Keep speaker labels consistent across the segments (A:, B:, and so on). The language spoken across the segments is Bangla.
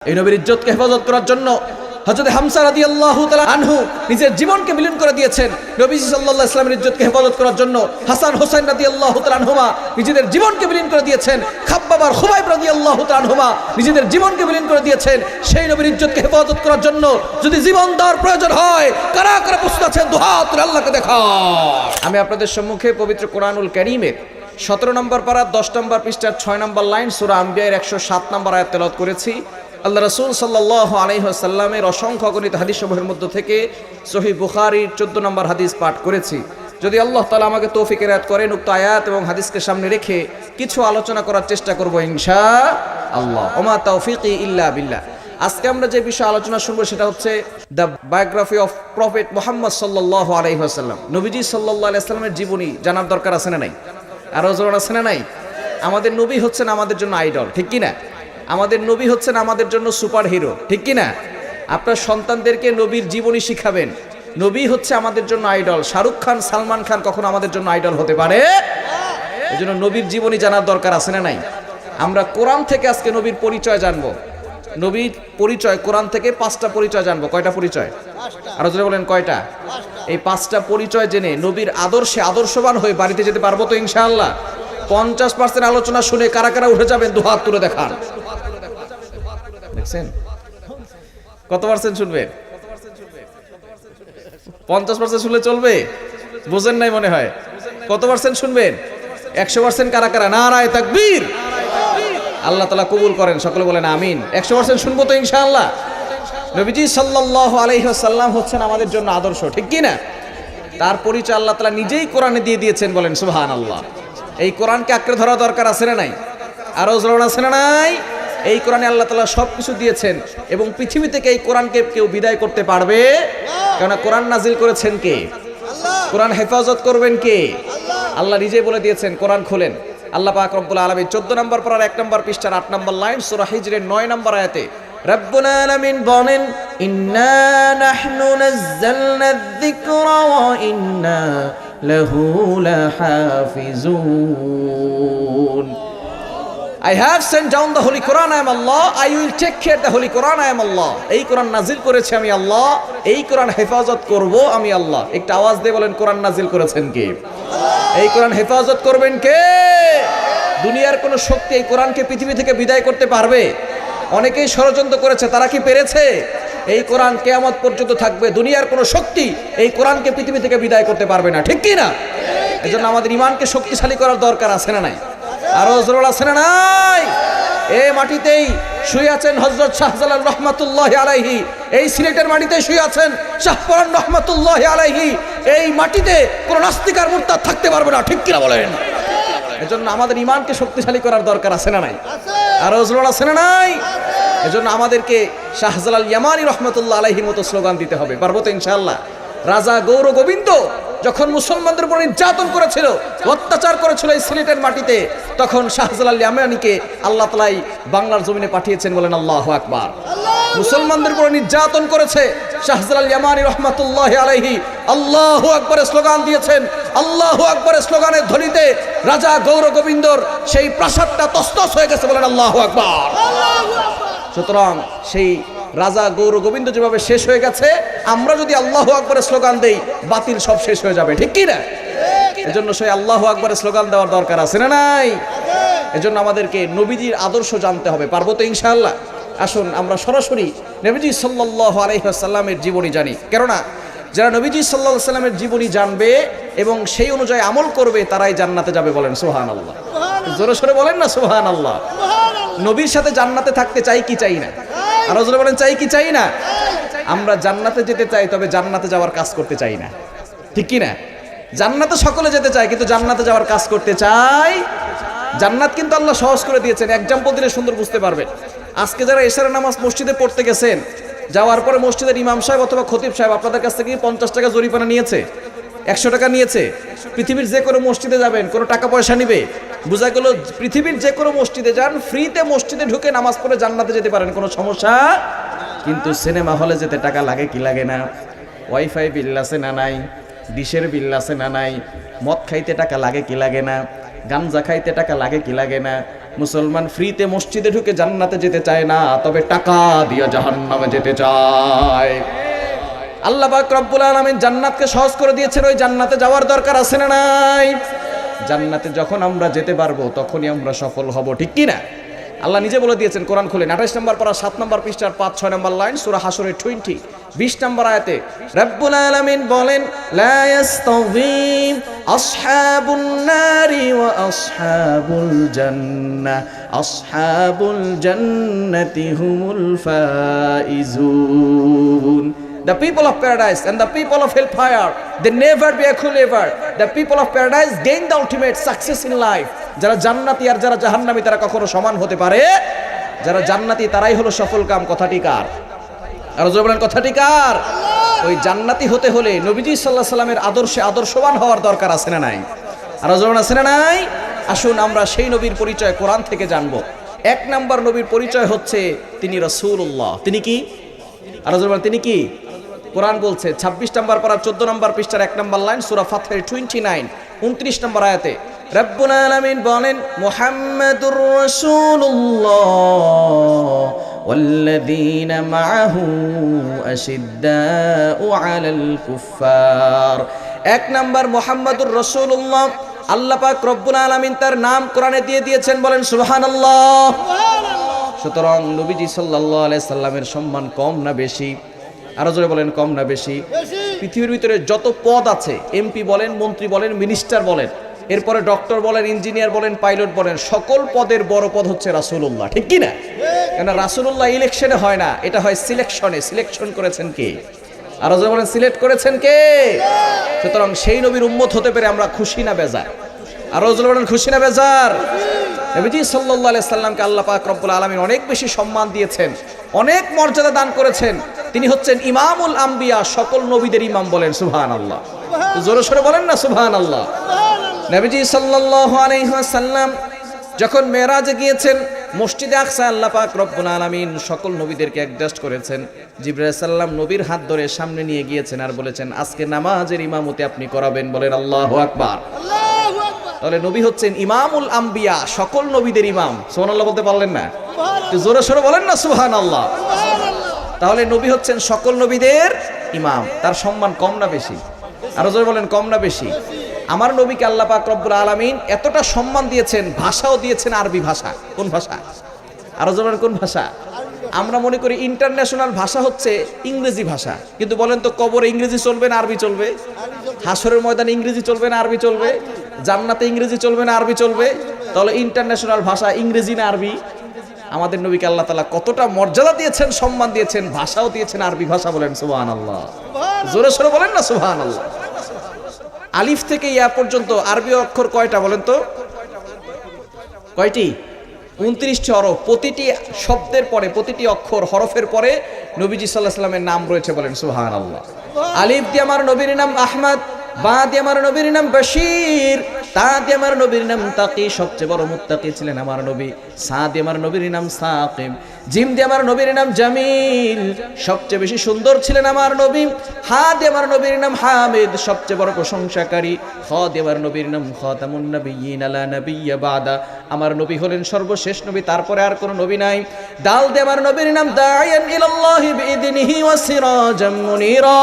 A: এই নবীর ইজ্জতকে হেফাজত করার জন্য হযরত হামজা রাদিয়াল্লাহু তাআলা আনহু নিজের জীবনকে বিলীন করে দিয়েছেন। নবীজি সাল্লাল্লাহু আলাইহি ওয়াসাল্লামের ইজ্জতকে হেফাজত করার জন্য হাসান হোসেন রাদিয়াল্লাহু তাআলা আনহুমা নিজেদের জীবনকে বিলীন করে দিয়েছেন। খাব্বাব আর খুবাইব রাদিয়াল্লাহু তাআলা আনহুমা নিজেদের জীবনকে বিলীন করে দিয়েছেন। সেই নবীর ইজ্জতকে হেফাজত করার জন্য যদি জীবন দেওয়ার প্রয়োজন হয়, কারা কারা প্রস্তুত আছেন দুহাত তুলে আল্লাহকে দেখাও। আমি আপনাদের সম্মুখে পবিত্র কোরআনুল কারীমের 17 নম্বর পারা 10 নম্বর পৃষ্ঠার 6 নম্বর লাইন সূরা আম্বিয়ার 107 নম্বর আয়াত তেলাওয়াত করেছি। আল্লাহ রাসূল সাল্লাল্লাহু আলাইহি ওয়াসাল্লামের অসংখ্য গণিত হাদিসসমূহের মধ্য থেকে সহিহ বুখারীর 14 নম্বর হাদিস পাঠ করেছি। যদি আল্লাহ তাআলা আমাকে তৌফিক এনায়েত করেন, উক্ত আয়াত এবং হাদিসকে সামনে রেখে কিছু আলোচনা করার চেষ্টা করব ইনশাআল্লাহ। ওমা তাওফিকি ইল্লা বিল্লাহ। আজকে আমরা যে বিষয়ে আলোচনা শুনবো সেটা হচ্ছে the biography of prophet Muhammad সাল্লাল্লাহু আলাইহি ওয়াসাল্লাম। নবীজি সাল্লাল্লাহু আলাইহি ওয়াসাল্লামের জীবনী জানার দরকার আছে না নাই? আরো জোর আছে না নাই? আমাদের নবী হচ্ছেন আমাদের জন্য আইডল, ঠিক কি না? আমাদের নবী হচ্ছেন আমাদের জন্য সুপার হিরো, ঠিক কি না? আপনার সন্তানদেরকে নবীর জীবনী শিখাবেন। নবী হচ্ছে আমাদের জন্য আইডল। শাহরুখ খান, সালমান খান কখনো আমাদের জন্য আইডল হতে পারে? এজন্য নবীর জীবনী জানার দরকার আছে না নাই? আমরা কোরআন থেকে আজকে নবীর পরিচয় জানবো। নবীর পরিচয় কোরআন থেকে 5টা পরিচয় জানবো। কয়টা পরিচয়? আরো জোরে বলেন কয়টা? এই 5টা পরিচয় জেনে নবীর আদর্শে আদর্শবান হয়ে বাড়িতে যেতে পারবো তো ইনশাআল্লাহ? 50% আলোচনা শুনে কারা কারা উঠে যাবেন দুহাত তুলে দেখান। দেখছেন কত পার্সেন্ট শুনবেন? 50% শুনলে চলবে? বুঝেন নাই মনে হয়। কত পার্সেন্ট শুনবেন? 100% কারা কারা? নারায়ে তাকবীর। আল্লাহ তাআলা কবুল করেন, সকলে বলেন আমিন। 100% শুনবো তো ইনশাআল্লাহ। নবীজি সাল্লাল্লাহু আলাইহি ওয়াসাল্লাম হচ্ছেন আমাদের জন্য আদর্শ, ঠিক কি না? তার পরিচয় আল্লাহ তাআলা নিজেই কোরআনে দিয়ে দিয়েছেন, বলেন সুবহানাল্লাহ। এই কোরআনকে আঁকড়ে ধরা দরকার আছে না নাই? আরো জোর আছে না নাই? এই কোরআনে আল্লাহ তাআলা সবকিছু দিয়েছেন এবং পৃথিবী থেকে এই কোরআনকে কেউ বিদায় করতে পারবে? কেননা কোরআন নাজিল করেছেন কে? কোরআন হেফাজত করবেন কে? আল্লাহ নিজেই বলে দিয়েছেন। কোরআন খোলেন, আল্লাহ পাক রব্বুল আলামিন 14 নম্বর পারার 1 নম্বর পৃষ্ঠার 8 নম্বর লাইন সূরা হিজরের 9 নম্বর আয়াতে রব্বুল আলামিন বলেন, ইন্না নাহনু নাযালনা যিকরা ওয়া ইন্না লাহু লাহাফিজুন। I have sent down the Holy Quran, I am Allah. I will take care the Holy Quran, I am Allah. এই কোরআন নাজিল করেছে আমি আল্লাহ, এই কোরআন হেফাজত করব আমি আল্লাহ। একটা আওয়াজ দিয়ে বলেন কোরআন নাজিল করেছেন কে? এই কোরআন হেফাজত করবেন কে? দুনিয়ার কোন শক্তি এই কোরআনকে পৃথিবী থেকে বিদায় করতে পারবে? অনেকেই ষড়যন্ত্র করেছে, তারা কি পেরেছে? এই কোরআন কিয়ামত পর্যন্ত থাকবে। দুনিয়ার কোন শক্তি এই কোরআনকে পৃথিবী থেকে বিদায় করতে পারবে না, ঠিক কি না? এজন্য আমাদের ঈমানকে শক্তিশালী করার দরকার আছে না নাই? আরো জোর আছে না নাই? এই মাটিতেই শুয়ে আছেন হযরত শাহজালাল রহমাতুল্লাহি আলাইহি। এই সিলেটের মাটিতেই শুয়ে আছেন শাহপরান রহমাতুল্লাহি আলাইহি। এই মাটিতে কোন নাস্তিক আর মুরতাদ থাকতে পারবে না, ঠিক কিনা বলেন? এজন্য আমাদের ঈমানকে শক্তিশালী করার দরকার আছে না নাই? আরো জোর আছে না নাই? এজন্য আমাদেরকে শাহজালাল ইয়ামানি রহমাতুল্লাহ আলাইহির মতো স্লোগান দিতে হবে। পারবো তো ইনশাআল্লাহ? রাজা গৌর গোবিন্দ যখন মুসলমানদের উপর নির্যাতন করেছিল, অত্যাচার করেছিল এই সিলেটের মাটিতে, তখন শাহজালাল ইয়ামানিকে আল্লাহ তাআলা বাংলার জমিনে পাঠিয়েছেন, বলেন আল্লাহু আকবার। মুসলমানদের উপর নির্যাতন করেছে শাহজালাল ইয়ামানি রহমাতুল্লাহি আলাইহি আল্লাহু আকবারের স্লোগান দিয়েছেন। আল্লাহু আকবারের স্লোগানের ধ্বনিতে রাজা গৌর গোবিন্দর সেই প্রাসাদটা তছনছ হয়ে গেছে, বলেন আল্লাহু আকবার। সুতরাং সেই রাজা গৌর গোবিন্দ যেভাবে শেষ হয়ে গেছে, আমরা যদি আল্লাহু আকবারের স্লোগান দেই, বাতিল সব শেষ হয়ে যাবে, ঠিক কি না? এজন্য সেই আল্লাহু আকবারের স্লোগান দেওয়ার দরকার আছে না নাই? এজন্য আমাদেরকে নবীজির আদর্শ জানতে হবে। পারবো তো ইনশাআল্লাহ? আসুন আমরা সরাসরি নবীজি সাল্লাল্লাহু আলাইহি ওয়াসাল্লামের জীবনী জানি। কেননা যারা নবীজি সাল্লাল্লাহু আলাইহি ওয়াসাল্লামের জীবনী জানবে এবং সেই অনুযায়ী আমল করবে, তারাই জান্নাতে যাবে, বলেন সুবহানাল্লাহ। জোরে সোরে বলেন না সুবহানাল্লাহ। নবীর সাথে জান্নাতে থাকতে চাই কি চাই না? আরো জোরে বলেন চাই কি চাই না? আমরা জান্নাতে যেতে চাই, তবে জান্নাতে যাওয়ার কাজ করতে চাই না, ঠিক কি না? জান্নাতে সকলে যেতে চায়, কিন্তু জান্নাতে যাওয়ার কাজ করতে চাই। জান্নাত কিন্তু আল্লাহ সহজ করে দিয়েছেন। এক্সাম্পল দিলে সুন্দর বুঝতে পারবেন। আজকে যারা এশারের নামাজ মসজিদে পড়তে গেছেন, যাওয়ার পরে মসজিদের ইমাম সাহেব অথবা খতিব সাহেব আপনাদের কাছ থেকে 50 টাকা জরিমানা নিয়েছে, 100 টাকা নিয়েছে। পৃথিবীর যে কোনো মসজিদে যাবেন, কোনো টাকা পয়সা নিবে? বোঝা গেল পৃথিবীর যে কোনো মসজিদে যান, ফ্রিতে মসজিদে ঢুকে নামাজ পড়ে জান্নাতে যেতে পারেন, কোনো সমস্যা। কিন্তু সিনেমা হলে যেতে টাকা লাগে কি লাগে না? ওয়াইফাই বিল আছে না নাই? ডিশের বিল আছে না নাই? মদ খাইতে টাকা লাগে কি লাগে না? গাঞ্জা খাইতে টাকা লাগে কি লাগে না? মুসলমান ফ্রিতে মসজিদে ঢুকে জান্নাতে যেতে চায় না, তবে টাকা দিয়ে জাহান্নামে যেতে চায়। আল্লাহ পাক রব্বুল আলামিন জান্নাতকে সহজ করে দিয়েছেন, ওই জান্নাতে যাওয়ার দরকার আছে না নাই? জান্নাতে যখন আমরা যেতে পারবো তখনই আমরা সফল হব, ঠিক কি না? আল্লাহ নিজে বলে দিয়েছেন, কোরআন খুলে 28 নম্বর পারা 7 নম্বর পৃষ্ঠার 5-6 নম্বর লাইন, সূরা হাশরের 20 নম্বর আয়াতে রব্বুল আলামিন বলেন, লা ইয়াস্তাওয়ি আসহাবুন নারি ওয়া আসহাবুল জান্নাহ, আসহাবুল জান্নাতি হুমুল Faizun. The people of paradise and the people of hellfire, they never be equivalent. The people of paradise gain the ultimate success in life. যারা জান্নাতি আর যারা জাহান্নামী তারা কখনো সমান হতে পারে? যারা জান্নাতি তারাই হলো সফল কাম। কথাটি কার? আর জোরে বলেন কথাটি কার? ওই জান্নাতি হতে হলে নবীজি সাল্লাল্লাহু আলাইহি সাল্লামের আদর্শে আদর্শবান হওয়ার দরকার আছে না নাই? আর জোরে বলেন আছে না নাই? আসুন আমরা সেই নবীর পরিচয় কোরআন থেকে জানবো। 1 নম্বর নবীর পরিচয় হচ্ছে তিনি রাসূলুল্লাহ। তিনি কি? আর জোরে বলেন তিনি কি? কোরআন বলছে 26 নম্বর পারা 14 নম্বর পৃষ্ঠার 1 নম্বর লাইন, সূরা ফাতহের 29 নম্বর আয়াতে রব্বুল আলামিন বলেন, মুহাম্মাদুর রাসূলুল্লাহ ওয়াল্লাযীনা মাআহু আশিদ্দাউ আলাল কুফফার। 1 নম্বর মুহাম্মাদুর রাসূলুল্লাহ, আল্লাহ পাক রব্বুল আলামিন তার নাম কোরআনে দিয়ে দিয়েছেন, বলেন সুবহানাল্লাহ। সুতরাং নবীজি সাল্লাল্লাহু আলাইহি সাল্লামের সম্মান কম না বেশি? আরো জোরে বলেন কম না বেশি? পৃথিবীর ভিতরে যত পদ আছে, এমপি বলেন, মন্ত্রী বলেন, মিনিস্টার বলেন, এরপরে ডক্টর বলেন, ইঞ্জিনিয়ার বলেন, পাইলট বলেন, সকল পদের বড় পদ হচ্ছে রাসূলুল্লাহ, ঠিক কি না? কেন রাসূলুল্লাহ ইলেকশনে হয় না, এটা হয় সিলেকশনে। সিলেকশন করেছেন কে? আরো জোরে বলেন সিলেক্ট করেছেন কে? সুতরাং সেই নবীর উম্মত হতে পেরে আমরা খুশি না বেজার? আরো জোরে বলেন খুশি না বেজার? নবীজি সাল্লাল্লাহু আলাইহি সাল্লামকে আল্লাহ পাক রব্বুল আলামিন অনেক বেশি সম্মান দিয়েছেন, অনেক মর্যাদা দান করেছেন। তিনি হচ্ছেন ইমামুল আম্বিয়া, সকল নবীদের ইমাম, বলেন সুবহানাল্লাহ। জোরে সোরে বলেন না সুবহানাল্লাহ। নবীজি সাল্লাল্লাহু আলাইহি ওয়াসাল্লাম যখন মেরাজে গিয়েছেন, মসজিদে আকসা আল্লাহ পাক রব্বুল আলামিন সকল নবীদেরকে অ্যাডজাস্ট করেছেন। জিবরাইল সাল্লাম নবীর হাত ধরে সামনে নিয়ে গিয়েছেন আর বলেছেন, আজকে নামাজের ইমামতি আপনি করাবেন, বলেন আল্লাহু আকবার। তাহলে নবী হচ্ছেন ইমামুল আম্বিয়া, সকল নবীদের ইমাম। সুবহানাল্লাহ বলতে পারলেন না? একটু জোরে সোরে বলেন না সুবহানাল্লাহ। তাহলে নবী হচ্ছেন সকল নবীদের ইমাম, তার সম্মান কম না বেশি? আরো জোরে বলেন কম না বেশি? আমার নবীকে আল্লাহ পাক রব্বুল আলামিন এতটা সম্মান দিয়েছেন, ভাষাও দিয়েছেন আরবি ভাষা। কোন ভাষা? আরো জোরে বলেন কোন ভাষা? আমরা মনে করি ইন্টারন্যাশনাল ভাষা হচ্ছে ইংরেজি ভাষা, কিন্তু বলেন তো কবরে ইংরেজি চলবে না আরবি চলবে? হাসরের ময়দানে ইংরেজি চলবে না আরবি চলবে? জান্নাতে ইংরেজি চলবে না আরবি চলবে? তাহলে ইন্টারন্যাশনাল ভাষা ইংরেজি না আরবি? আমাদের নবীকে আল্লাহ তাআলা কতটা মর্যাদা দিয়েছেন, সম্মান দিয়েছেন, ভাষাও দিয়েছেন আরবি ভাষা, বলেন সুবহানাল্লাহ। জোরে সোরে বলেন না সুবহানাল্লাহ। আলিফ থেকে ইয়া পর্যন্ত আরবি অক্ষর কয়টা বলেন তো? কয়টি? 29টি হরফ। প্রতিটি শব্দের পরে, প্রতিটি অক্ষর হরফের পরে নবীজি সাল্লাল্লাহু আলাইহি ওয়াসাল্লামের নাম রয়েছে, বলেন সুবহানাল্লাহ। আলিফ দিয়ে আমার নবীর নাম আহমদ, বা দিয়ে আমার নবীর নাম বশীর, তা দিয়ে আমার নবীর নাম তাকি, সবচেয়ে বড় মুত্তাকি ছিলেন আমার নবী। সা দিয়ে আমার নবীর নাম সাকিব, জিম দিয়ে আমার নবীর নাম জামিল, সবচেয়ে বেশি সুন্দর ছিলেন আমার নবী। হা দিয়ে আমার নবীর নাম হামিদ, সবচেয়ে বড় প্রশংসাকারী। খ দিয়ে আমার নবীর নাম খাতামুন নবিয়্যিন লা নাবিয়্যা বাদা, আমার নবী হলেন সর্বশেষ নবী, তারপরে আর কোনো নবী নাই। দাল দিয়ে আমার নবীর নাম দাইয়ান ইলাল্লাহি বিইذনিহি ওয়া সিরাজাম মুনীরা,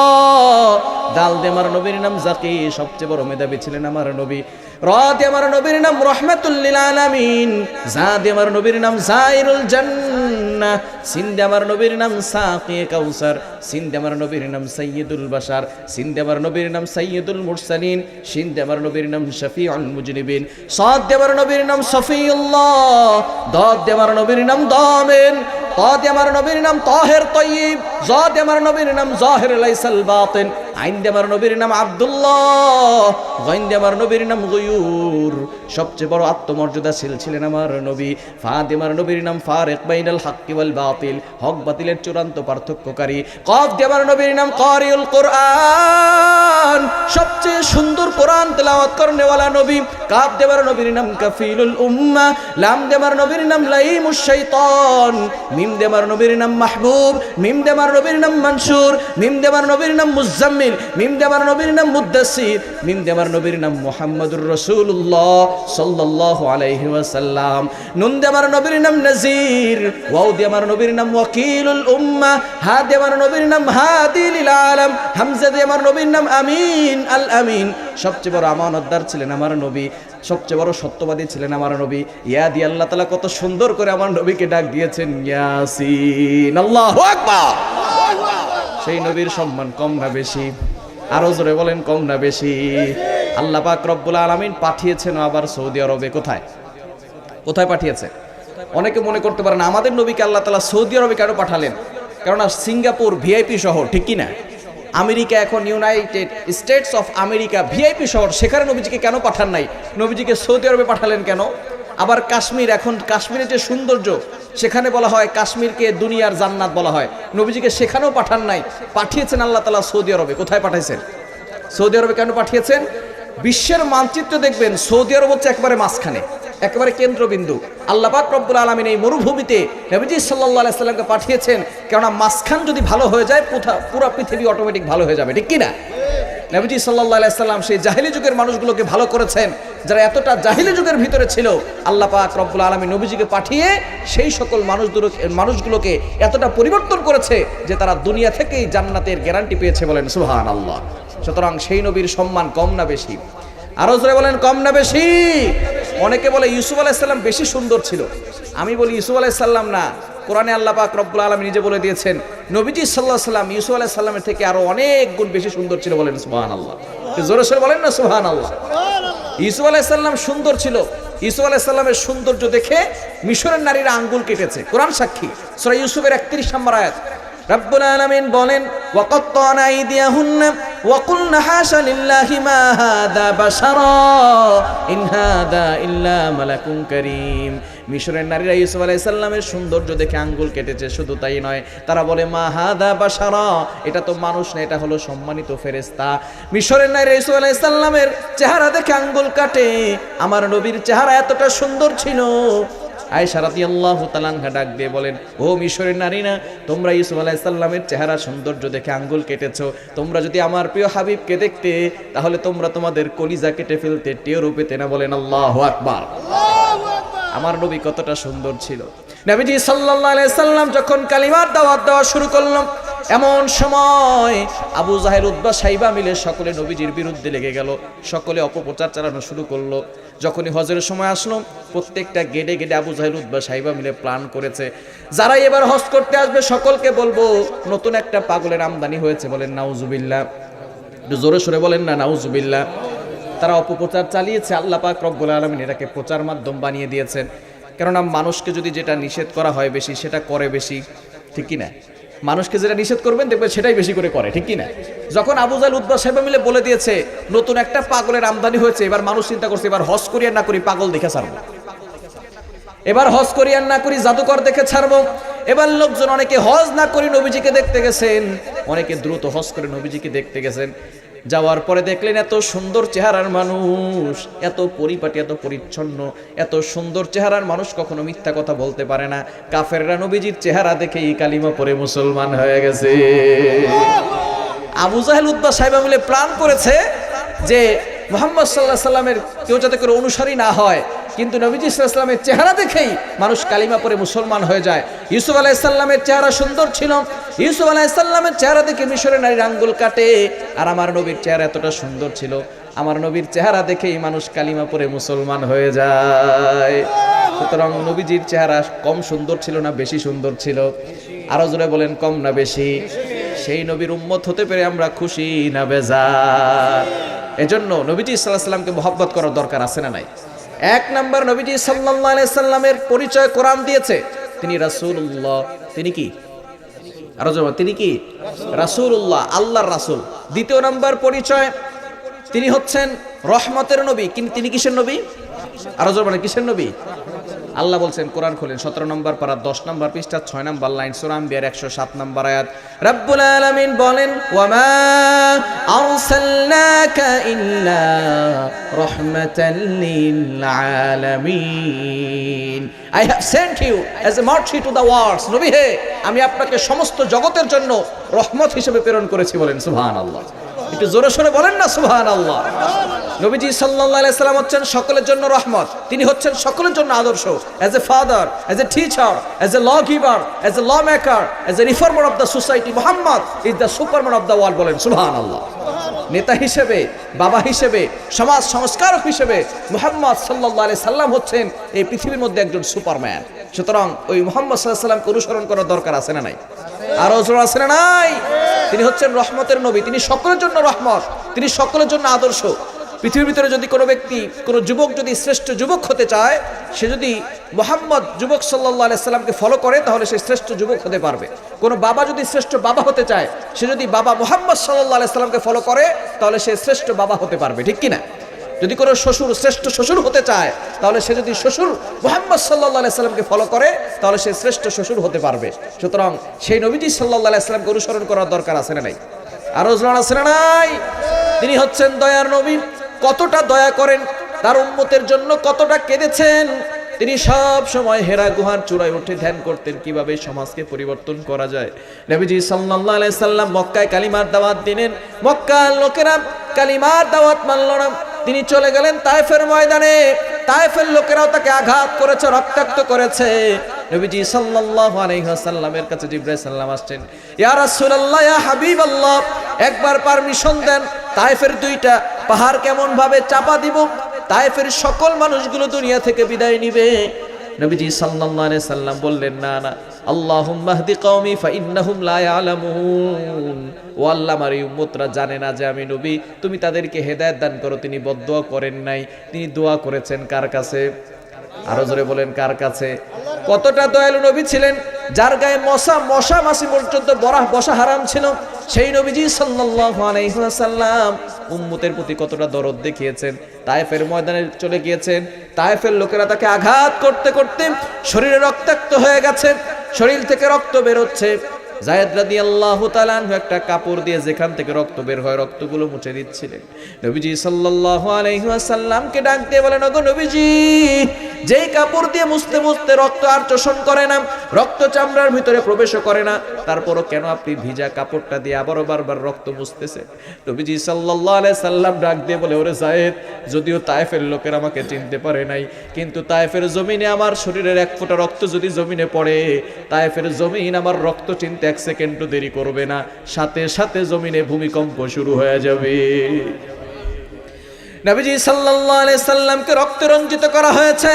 A: দাল দিয়ে আমার নবীর নাম জাকি, সবচেয়ে বড় মেধাবী ছিলেন আমার নবী। র দিয়ে আমার নবীর নাম রাহমাতুল লিল আলামিন, জা দিয়ে আমার নবীর নাম জাইরুল জান্নাহ, সিন দিয়ে আমার নবীর নাম সাকি কাউসার, সিন দিয়ে আমার নবীর নাম সাইয়্যিদুল বাশার, সিন দিয়ে আমার নবীর নাম সাইয়্যিদুল মুরসালিন, শিন দিয়ে আমার নবীর নাম শাফিউল মুজরিবিন, সাদ দিয়ে আমার নবীর নাম সফিউল্লাহ, দাদ দিয়ে আমার নবীর নাম দামিন, তা দিয়ে আমার নবীর নাম তাহের তয়্যিব, জা দিয়ে আমার নবীর নাম জাহির লাইসাল বাতিন, আইন দিয়ে আমার নবীর নাম আব্দুল্লাহ, গাইন দিয়ে আমার নবীর নাম গয়ুর, সবচেয়ে বড় আত্মমর্যাদাশীল ছিলেন আমার নবী। ফা দিয়ে আমার নবীর নাম ফারিক বাইনাল হাক্কি ওয়াল বাতিল, হক বাতিলের চূড়ান্ত পার্থক্যকারী। কফ দিয়ে আমার নবীর নাম কারিউল কোরআন, সবচেয়ে সুন্দর কোরআন তেলাওয়াত করনেওয়ালা নবী। কাফ দিয়ে আমার নবীর নাম কাফিলুল উম্মাহ, লাম দিয়ে আমার নবীর নাম লাইমুশ শাইতান, মিম দিয়ে আমার নবীর নাম মাহবুব, মিম দিয়ে আমার নবীর নাম মনসুর, মিম দিয়ে আমার নবীর নাম মুজাম্মিল, মুজাম্মিল, মিম দিয়ে আমার নবীর নাম মুদ্দাসসির, মিম দিয়ে আমার নবীর নাম মুহাম্মাদুর রাসূলুল্লাহ সাল্লাল্লাহু আলাইহি ওয়াসাল্লাম, নুন দিয়ে আমার নবীর নাম নাযীর, ওয়াও দিয়ে আমার নবীর নাম ওয়াকিলুল উম্মাহ, হা দিয়ে আমার নবীর নাম হাদি লিল আলাম, হামজা দিয়ে আমার নবীর নাম আমিন আল আমিন। সবচেয়ে বড় আমানতদার ছিলেন আমার নবী, সবচেয়ে বড় সত্যবাদী ছিলেন আমার নবী। ইয়া দিয়ে আল্লাহ তাআলা কত সুন্দর করে আমার নবীকে ডাক দিয়েছেন ইয়াসিন। আল্লাহু আকবার। সেই নবীর সম্মান কম না বেশি? আরো জোরে বলেন, কম না বেশি? আল্লাহ পাক রব্বুল আলামিন পাঠিয়েছেন আবার সৌদি আরবে। কোথায় কোথায় পাঠিয়েছে? অনেকে মনে করতে পারেন আমাদের নবীকে আল্লাহ তাআলা সৌদি আরবে কেন পাঠালেন? কেননা সিঙ্গাপুর ভিআইপি শহর, ঠিক কি না? আমেরিকা এখন United states of America VIP শহর, সেখানে নবীজিকে কেন পাঠান নাই? নবীজিকে সৌদি আরবে পাঠালেন কেন? আবার কাশ্মীর, এখন কাশ্মীরের যে সৌন্দর্য, সেখানে বলা হয় কাশ্মীরকে দুনিয়ার জান্নাত বলা হয়, নবীজিকে সেখানেও পাঠান নাই, পাঠিয়েছেন আল্লাহ তাআলা সৌদি আরবে। কোথায় পাঠাইছেন? সৌদি আরবে কেন পাঠিয়েছেন? বিশ্বের মানচিত্র দেখবেন সৌদি আরব হচ্ছে একেবারে মাঝখানে, একেবারে কেন্দ্রবিন্দু। আল্লাহ পাক রব্বুল আলামিন এই মরুভূমিতে নবীজি সাল্লাল্লাহু আলাইহি সাল্লামকে পাঠিয়েছেন, কেননা মাঝখান যদি ভালো হয়ে যায় পুরো পৃথিবী অটোমেটিক ভালো হয়ে যাবে, ঠিক কি না? নবীজি সাল্লাল্লাহু আলাইহি সাল্লাম সেই জাহিলি যুগের মানুষগুলোকে ভালো করেছেন, যারা এতটা জাহিলি যুগের ভিতরে ছিল। আল্লাহ পাক রব্বুল আলামিন নবীজিকে পাঠিয়ে সেই সকল মানুষগুলোকে এতটা পরিবর্তন করেছে যে তারা দুনিয়া থেকেই জান্নাতের গ্যারান্টি পেয়েছে। বলেন সুবহানাল্লাহ। সুতরাং সেই নবীর সম্মান কম না বেশি? আরো জোরে বলেন, কম না বেশি? অনেকে বলে ইউসুফ আলাইহিস সালাম বেশি সুন্দর ছিল। আমি বলি ইউসুফ আলাইহিস সালাম না, কোরআনে আল্লাহ পাক রব্বুল আলামিন নিজে বলে দিয়েছেন নবীজি সাল্লাল্লাহু আলাইহি সাল্লাম ইউসুফ আলাইহিস সালামের থেকে আরো অনেক গুণ বেশি সুন্দর ছিল। বলেন সুবহানাল্লাহ। জোরে সোরে বলেন না সুবহানাল্লাহ। ইউসুফ আলাইহিস সালাম সুন্দর ছিল। ইউসুফ আলাইহিস সালামের সৌন্দর্য দেখে মিশরের নারীরা আঙ্গুল কেটেছে, কোরআন সাক্ষী। সূরা ইউসুফের 31 নম্বর আয়াত রব্বুল আলামিন বলেন ওয়াকাত্তানা আইদিয়াহুন্না ওয়া কুলনা হাশা লিল্লাহি মা হাদা বাশারা ইন হাদা ইল্লা মালাকুন কারীম। মিশরের নারীরা ইউসুফ আলাইহিস সালামের সৌন্দর্য দেখে আঙ্গুল কেটেছে। শুধু তাই নয়, তারা বলে মা হাদা বাশারা, এটা তো মানুষ না, এটা হলো সম্মানিত ফেরেশতা। মিশরের নারীরা ইউসুফ আলাইহিস সালামের চেহারা দেখে আঙ্গুল কাটে। আমার নবীর চেহারা এতটা সুন্দর ছিল। আয়েশা রাদিয়াল্লাহু তাআলা আনহা ডাক দিয়ে বলেন, ও মিশরের নারীরা, তোমরা ইউসুফ আলাইহিস সালামের চেহারা সৌন্দর্য দেখে আঙ্গুল কেটেছো। তোমরা যদি আমার প্রিয় হাবিবকে দেখতে, তাহলে তোমরা তোমাদের কলিজা কেটে ফেলতে, টেরও পেতে না। বলেন আল্লাহু আকবার। আমার নবী কতটা সুন্দর ছিল। নবীজি সাল্লাল্লাহু আলাইহি সাল্লাম যখন কালিমার দাওয়াত দেওয়া শুরু করলেন, এমন সময় আবু জাহেল, উতবা, সাইবা মিলে সকলে নবীজির বিরুদ্ধে লেগে গেল। সকলে অপপ্রচার চালানো শুরু করলো। যখনই হজের সময় আসলো, প্রত্যেকটা গেটে গেটে আবু জাহেল, উতবা, সাইবা মিলে প্ল্যান করেছে, যারা এবার হজ করতে আসবে সকলকে বলবো নতুন একটা পাগলের আমদানি হয়েছে। বলেন নাউজুবিল্লাহ। একটু জোরে সরে বলেন না নাউজুবিল্লাহ। তারা অপপ্রচার চালিয়েছে। আল্লাহ পাক রব্বুল আলামিন এটাকে প্রচার মাধ্যম বানিয়ে দিয়েছেন। কেননা মানুষকে যদি যেটা নিষেধ করা হয় বেশি, সেটা করে বেশি, ঠিক কি না? মানুষকে যেটা নিষেধ করবেন দেখবেন সেটাই বেশি করে করে, ঠিক কি না? যখন আবু জাহেল, উতবা, সাইবা মিলে বলে দিয়েছে নতুন একটা পাগলের আমদানি হয়েছে, এবার মানুষ চিন্তা করছে এবার হজ করি আর না করি পাগল দেখে ছাড়বো, এবার হজ করি আর না করি জাদুকর দেখে ছাড়বো। এবার লোকজন অনেকে হজ না করি নবীজিকে দেখতে গেছেন, অনেকে দ্রুত হজ করে নবীজিকে দেখতে গেছেন। যাওয়ার পরে দেখলেন এত সুন্দর চেহারার মানুষ, এত পরিপাটি, এত পরিচ্ছন্ন, এত সুন্দর চেহারার মানুষ কখনো মিথ্যা কথা বলতে পারে না। কাফেররা নবীজির চেহারা দেখেই কালিমা পড়ে মুসলমান হয়ে গেছে। আবু জাহেল, উতবা, সাইবা মিলে প্ল্যান করেছে যে মুহাম্মদ সাল্লাল্লাহু আলাইহি সাল্লামের কেউ যাতে করে অনুসারী না হয়, কিন্তু নবীজি সাল্লাল্লাহু আলাইহি সাল্লামের চেহারা দেখেই মানুষ কালিমা পড়ে মুসলমান হয়ে যায়। ইউসুফ আলাইহিস সালামের চেহারা সুন্দর ছিল। ইউসুফ আলাইহিস সালামের চেহারা দেখে মিশরের নারীর আঙ্গুল কাটে। আর আমার নবীর চেহারা এতটা সুন্দর ছিল, আমার নবীর চেহারা দেখেই মানুষ কালিমা পড়ে মুসলমান হয়ে যায়। সুতরাং নবীজির চেহারা কম সুন্দর ছিল না বেশি সুন্দর ছিল? আরো জোরে বলেন, কম না বেশি? সেই নবীর উম্মত হতে পেরে আমরা খুশি না বেজার? এজন্য নবীজি সাল্লাল্লাহু আলাইহি সাল্লামকে মহব্বত করার দরকার আছে না নাই? এক নাম্বার, নবীজি সাল্লাল্লাহু আলাইহি সাল্লামের পরিচয় কোরআন দিয়েছে, তিনি রাসূলুল্লাহ। তিনি কি? আরো জোরে, তিনি কি? রাসূলুল্লাহ, আল্লাহর রাসূল। দ্বিতীয় নাম্বার পরিচয়, তিনি হচ্ছেন রহমতের নবী। কিন্তু তিনি কিসের নবী? আরো জোরে বলেন, কিসের নবী? আল্লাহ বলছেন, কোরআন খোলেন 17 নম্বর পারা 10 নম্বর পৃষ্ঠা 6 নম্বর লাইন, সূরা আম্বিয়ার 107 নম্বর আয়াত। রব্বুল আলামিন বলেন, ওয়া মা আরসালনাকা ইল্লা রাহমাতাল লিল আলামিন। I have sent you as a mercy to the world. নবী হে, আমি আপনাকে সমস্ত জগতের জন্য রহমত হিসেবে প্রেরণ করেছি। বলেন সুবহানাল্লাহ। একটু জোরে সোরে বলেন না সুবহানাল্লাহ। নবীজি সাল্লাল্লাহু আলাইহি সাল্লাম হচ্ছেন সকলের জন্য রহমত, তিনি হচ্ছেন সকলের জন্য আদর্শ। As a father, as a teacher, as a law giver, as a law maker, as a reformer of the society, Muhammad is the superman of the world, বলেন সুবহানাল্লাহ। নেতা হিসেবে, বাবা হিসেবে, সমাজ সংস্কারক হিসেবে মুহাম্মদ সাল্লাল্লাহু আলাইহি সাল্লাম হচ্ছেন এই পৃথিবীর মধ্যে একজন সুপারম্যান। সুতরাং ওই মুহাম্মদ সাল্লাল্লাহু আলাইহি সাল্লামকে অনুসরণ করার দরকার আছে না নাই? আরো জোর আছে না নাই? তিনি হচ্ছেন রহমতের নবী, তিনি সকলের জন্য রহমত, তিনি সকলের জন্য আদর্শ। পৃথিবীর ভিতরে যদি কোনো ব্যক্তি, কোনো যুবক যদি শ্রেষ্ঠ যুবক হতে চায়, সে যদি মুহাম্মদ যুবক সাল্লাল্লাহু আলাইহি সাল্লামকে ফলো করে তাহলে সে শ্রেষ্ঠ যুবক হতে পারবে। কোনো বাবা যদি শ্রেষ্ঠ বাবা হতে চায়, সে যদি বাবা মুহাম্মদ সাল্লাল্লাহু আলাইহি সাল্লামকে ফলো করে তাহলে সে শ্রেষ্ঠ বাবা হতে পারবে, ঠিক কিনা? যদি কোনো শ্বশুর শ্রেষ্ঠ শ্বশুর হতে চায়, তাহলে সে যদি শ্বশুর মুহাম্মদ সাল্লাল্লাহু আলাইহি সাল্লামকে ফলো করে তাহলে সে শ্রেষ্ঠ শ্বশুর হতে পারবে। সুতরাং সেই নবীজি সাল্লাল্লাহু আলাইহি সাল্লামকে অনুসরণ করার দরকার আছে না নাই? আরো জোর আছে না নাই? তিনি হচ্ছেন দয়ার নবী। কতটা দয়া করেন, তার উম্মতের জন্য কতটা কেঁদেছেন। তিনি সব সময় হেরা গুহার চূড়ায় উঠে ধ্যান করতেন কিভাবে সমাজকে পরিবর্তন করা যায়। নবীজি সাল্লাল্লাহু আলাইহি সাল্লাম মক্কায় কালিমার দাওয়াত দিলেন, মক্কার লোকেরা কালিমার দাওয়াত মানল না। তিনি চলে গেলেন তায়েফের ময়দানে, তায়েফের লোকেরাও তাকে আঘাত করেছে, রক্তাক্ত করেছে। নবীজি সাল্লাল্লাহু আলাইহি ওয়াসাল্লামের কাছে জিবরাইল সাল্লাম আসছেন, ইয়া রাসূলুল্লাহ, ইয়া হাবিবাল্লাহ, একবার পারমিশন দেন, তায়েফের দুইটা পাহাড় কেমন ভাবে চাপা দিব, তায়েফের সকল মানুষগুলো দুনিয়া থেকে বিদায় নিবে। নবীজি সাল্লাল্লাহু আলাইহি সাল্লাম বললেন, না না, আল্লাহুম্মা হদি কওমি ফাইন্নাহুম লা ইয়ালামুন। ও আল্লাহ, আমার এই উম্মতরা জানে না যে আমি নবী, তুমি তাদেরকে হেদায়েত দান করো। তিনি বদদোয়া করেন নাই, তিনি দোয়া করেছেন কার কাছে? আরো জোরে বলেন, কার কাছে? কতটা দয়ালু নবী ছিলেন, যার গায়ে মশা মাছি পর্যন্ত বসা হারাম ছিল। সেই নবীজি সাল্লাল্লাহু আলাইহি ওয়াসাল্লাম উম্মতের প্রতি কতটা দরদ দেখিয়েছেন। তায়েফের ময়দানে চলে গিয়েছেন, তায়েফের লোকেরা তাকে আঘাত করতে করতে শরীরে রক্তাক্ত হয়ে গেছে, শরীর থেকে রক্ত বের হচ্ছে। যায়েদ রাদিয়াল্লাহু তাআলা আনহু একটা কাপড় দিয়ে যেখান থেকে রক্ত বের হয় রক্তগুলো মুছে দিচ্ছিলেন। নবীজি সাল্লাল্লাহু আলাইহি ওয়াসাল্লামকে ডাক দিয়ে বলেন, ওগো নবীজি, যেই কাপড় দিয়ে মুছতে মুছতে রক্ত আর চোষণ করে না, রক্ত চামড়ার ভিতরে প্রবেশ করে না, তারপরও কেন আপনি ভিজা কাপড়টা দিয়ে আবারও বারবার রক্ত মুছতেছেন? নবীজি সাল্লাল্লাহু আলাইহি সাল্লাম ডাক দিয়ে বলে, ওরে যায়েদ, যদিও তায়েফের লোকের আমাকে চিনতে পারে নাই, কিন্তু তায়েফের জমিনে আমার শরীরের এক ফোঁটা রক্ত যদি জমিনে পড়ে, তায়েফের জমিন আমার রক্ত চিনতে এক সেকেন্ডও দেরি করবে না, সাথে সাথে জমিনে ভূমিকম্প শুরু হয়ে যাবে। নবীজি সাল্লাল্লাহু আলাইহি সাল্লামকে রক্তে রঞ্জিত করা হয়েছে।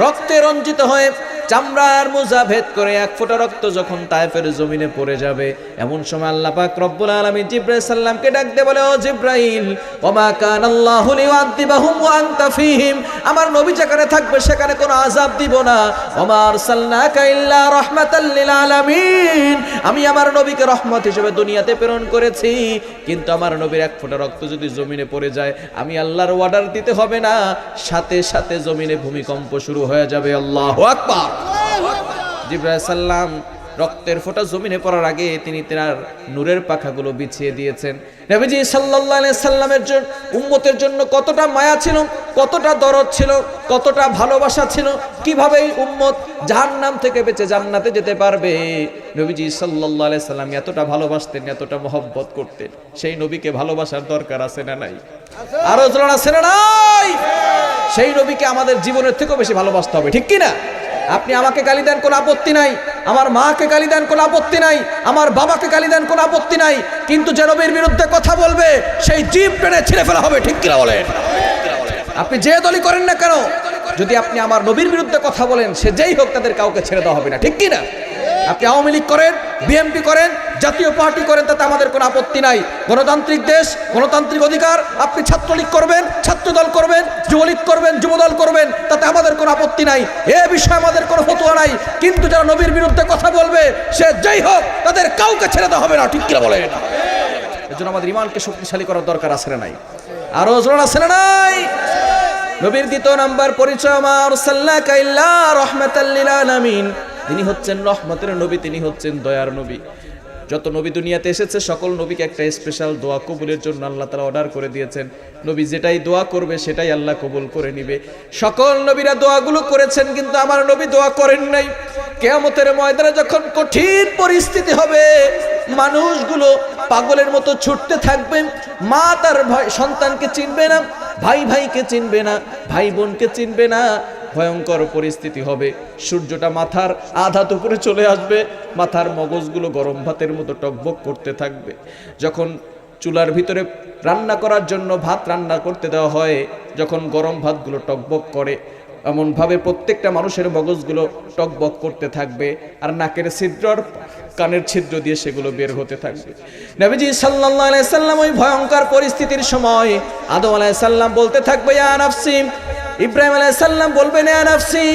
A: রক্তে রঞ্জিত হয়ে চামড়ার মোজা ভেদ করে এক ফোঁটা রক্ত যখন তায়েফের জমিনে পড়ে যাবে, এমন সময় আল্লাহ পাক রব্বুল আলামিন জিবরাইল সাল্লামকে ডাক দিয়ে বলে, ও জিবরাইল, ওমা কানাল্লাহু লিউআযিবাহুম ওয়া আনতা ফীহিম, আমার নবী যেখানে থাকবে সেখানে কোনো আযাব দিব না। ওমা আরসালনাকা ইল্লা রাহমাতাল লিল আলামিন, আমি আমার নবীকে রহমত হিসেবে দুনিয়াতে প্রেরণ করেছি, কিন্তু আমার নবীর এক ফোঁটা রক্ত যদি জমিনে পড়ে যায়, আমি আল্লাহর অর্ডার দিতে হবে না, সাথে সাথে জমিনে ভূমিকম্প শুরু হয়ে যাবে। আল্লাহু আকবার। জিবরাইল সাল্লাম রক্তের ফোঁটা জমিনে পড়ার আগে তিনি তার নূরের পাখাগুলো বিছিয়ে দিয়েছেন। নবীজি সাল্লাল্লাহু আলাইহি সাল্লামের জন্য, উম্মতের জন্য কতটা মায়া ছিল, কতটা দরদ ছিল, কতটা ভালোবাসা ছিল, কিভাবে এই উম্মত জাহান্নাম থেকে বেঁচে জান্নাতে যেতে পারবে। নবীজি সাল্লাল্লাহু আলাইহি সাল্লাম এতটা ভালোবাসতেন, এতটা মহব্বত করতেন। সেই নবীকে ভালোবাসার দরকার আছে না নাই? আরো জোর আছে না নাই? সেই নবীকে আমাদের জীবনের থেকেও বেশি ভালোবাসতে হবে, ঠিক কি না? আপনি আমাকে গালি দেন, কোনো আপত্তি নাই, আমার মাকে গালি দেন, কোনো আপত্তি নাই, আমার বাবাকে গালি দেন, কোনো আপত্তি নাই, কিন্তু যে নবীর বিরুদ্ধে কথা বলবে সেই জিভ টেনে ছিঁড়ে ফেলা হবে, ঠিক কিনা বলেন? আপনি যে দলই করেন না কেন, যদি আপনি আমার নবীর বিরুদ্ধে কথা বলেন, সে যেই হোক, তাদের কাউকে ছেড়ে দেওয়া হবে না, ঠিক কিনা? আপনি আওয়ামী লীগ করেন, বিএনপি করেন, জাতীয় পার্টি করেন, তাতে আমাদের কোনো আপত্তি নাই। গণতান্ত্রিক দেশ, গণতান্ত্রিক অধিকার। আপনি ছাত্রলীগ করবেন, ছাত্রদল করবেন, যুবলীগ করবেন, যুবদল করবেন, তাতে আমাদের কোনো আপত্তি নাই, এ বিষয়ে আমাদের কোনো ফতোয়া নাই। কিন্তু যারা নবীর বিরুদ্ধে কথা বলবে, সে যেই হোক, তাদের কাউকে ছেড়ে দেওয়া হবে না, ঠিক কিনা বলেন? এজন্য আমাদের ঈমানকে শক্তিশালী করার দরকার আছে না নাই? আরো জোর আছে না নাই? নবীর দ্বিতীয় নাম্বার পরিচয়, মা আরসালনাকা ইল্লা রাহমাতাল লিল আলামিন, তিনি হচ্ছেন রহমতের নবী, তিনি হচ্ছেন দয়ার নবী। যত নবী দুনিয়াতে এসেছে সকল নবীকে একটা স্পেশাল দোয়া কবুলের জন্য আল্লাহ তাআলা অর্ডার করে দিয়েছেন। নবী যেটাই দোয়া করবে সেটাই আল্লাহ কবুল করে নিবে। সকল নবীরা দোয়াগুলো করেছেন, কিন্তু আমার নবী দোয়া করেন নাই। কিয়ামতের ময়দানে যখন কঠিন পরিস্থিতি হবে, মানুষগুলো পাগলের মতো ছুটতে থাকবে। মা তার সন্তানকে চিনবে না, ভাই ভাইকে চিনবে না, ভাই বোনকে চিনবে না। ভয়ঙ্কর পরিস্থিতি হবে। সূর্যটা মাথার আধা উপরে চলে আসবে, মাথার মগজগুলো গরম ভাতের মতো টকবক করতে থাকবে। যখন চুলার ভিতরে রান্না করার জন্য ভাত রান্না করতে দেওয়া হয়, যখন গরম ভাতগুলো টকবক করে, এমনভাবে প্রত্যেকটা মানুষের মগজগুলো টকবক করতে থাকবে, আর নাকের ছিদ্র আর কানের ছিদ্র দিয়ে সেগুলো বের হতে থাকবে। নবীজি সাল্লাল্লাহু আলাইহি সাল্লাম ওই ভয়ঙ্কর পরিস্থিতির সময় আদম আলাইহিস সালাম বলতে থাকবে ইয়া নাফসি, ইব্রাহিম আলাইহিস সালাম বলবেন ইয়া নাফসি,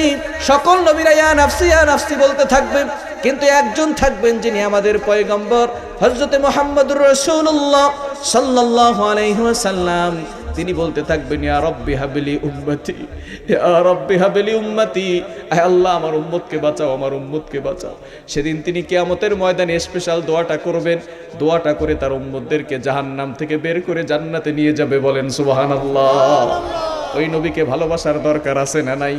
A: সকল নবীরা ইয়া নাফসি বলতে থাকবেন। কিন্তু একজন থাকবেন যিনি আমাদের পয়গম্বর হযরত মুহাম্মদুর রাসূলুল্লাহ সাল্লাল্লাহু আলাইহি ওয়াসাল্লাম, তিনি বলতে থাকবেন ইয়া রাব্বি হাবলি উম্মতি, ইয়া রাব্বি হাবলি উম্মতি, হে আল্লাহ আমার উম্মতকে বাঁচাও, আমার উম্মতকে বাঁচাও। সেদিন তিনি কিয়ামতের ময়দানে স্পেশাল দোয়াটা করবেন, দোয়াটা করে তার উম্মতদেরকে জাহান্নাম থেকে বের করে জান্নাতে নিয়ে যাবে। বলেন সুবহানাল্লাহ। ওই নবীকে ভালোবাসার দরকার আছে না নাই?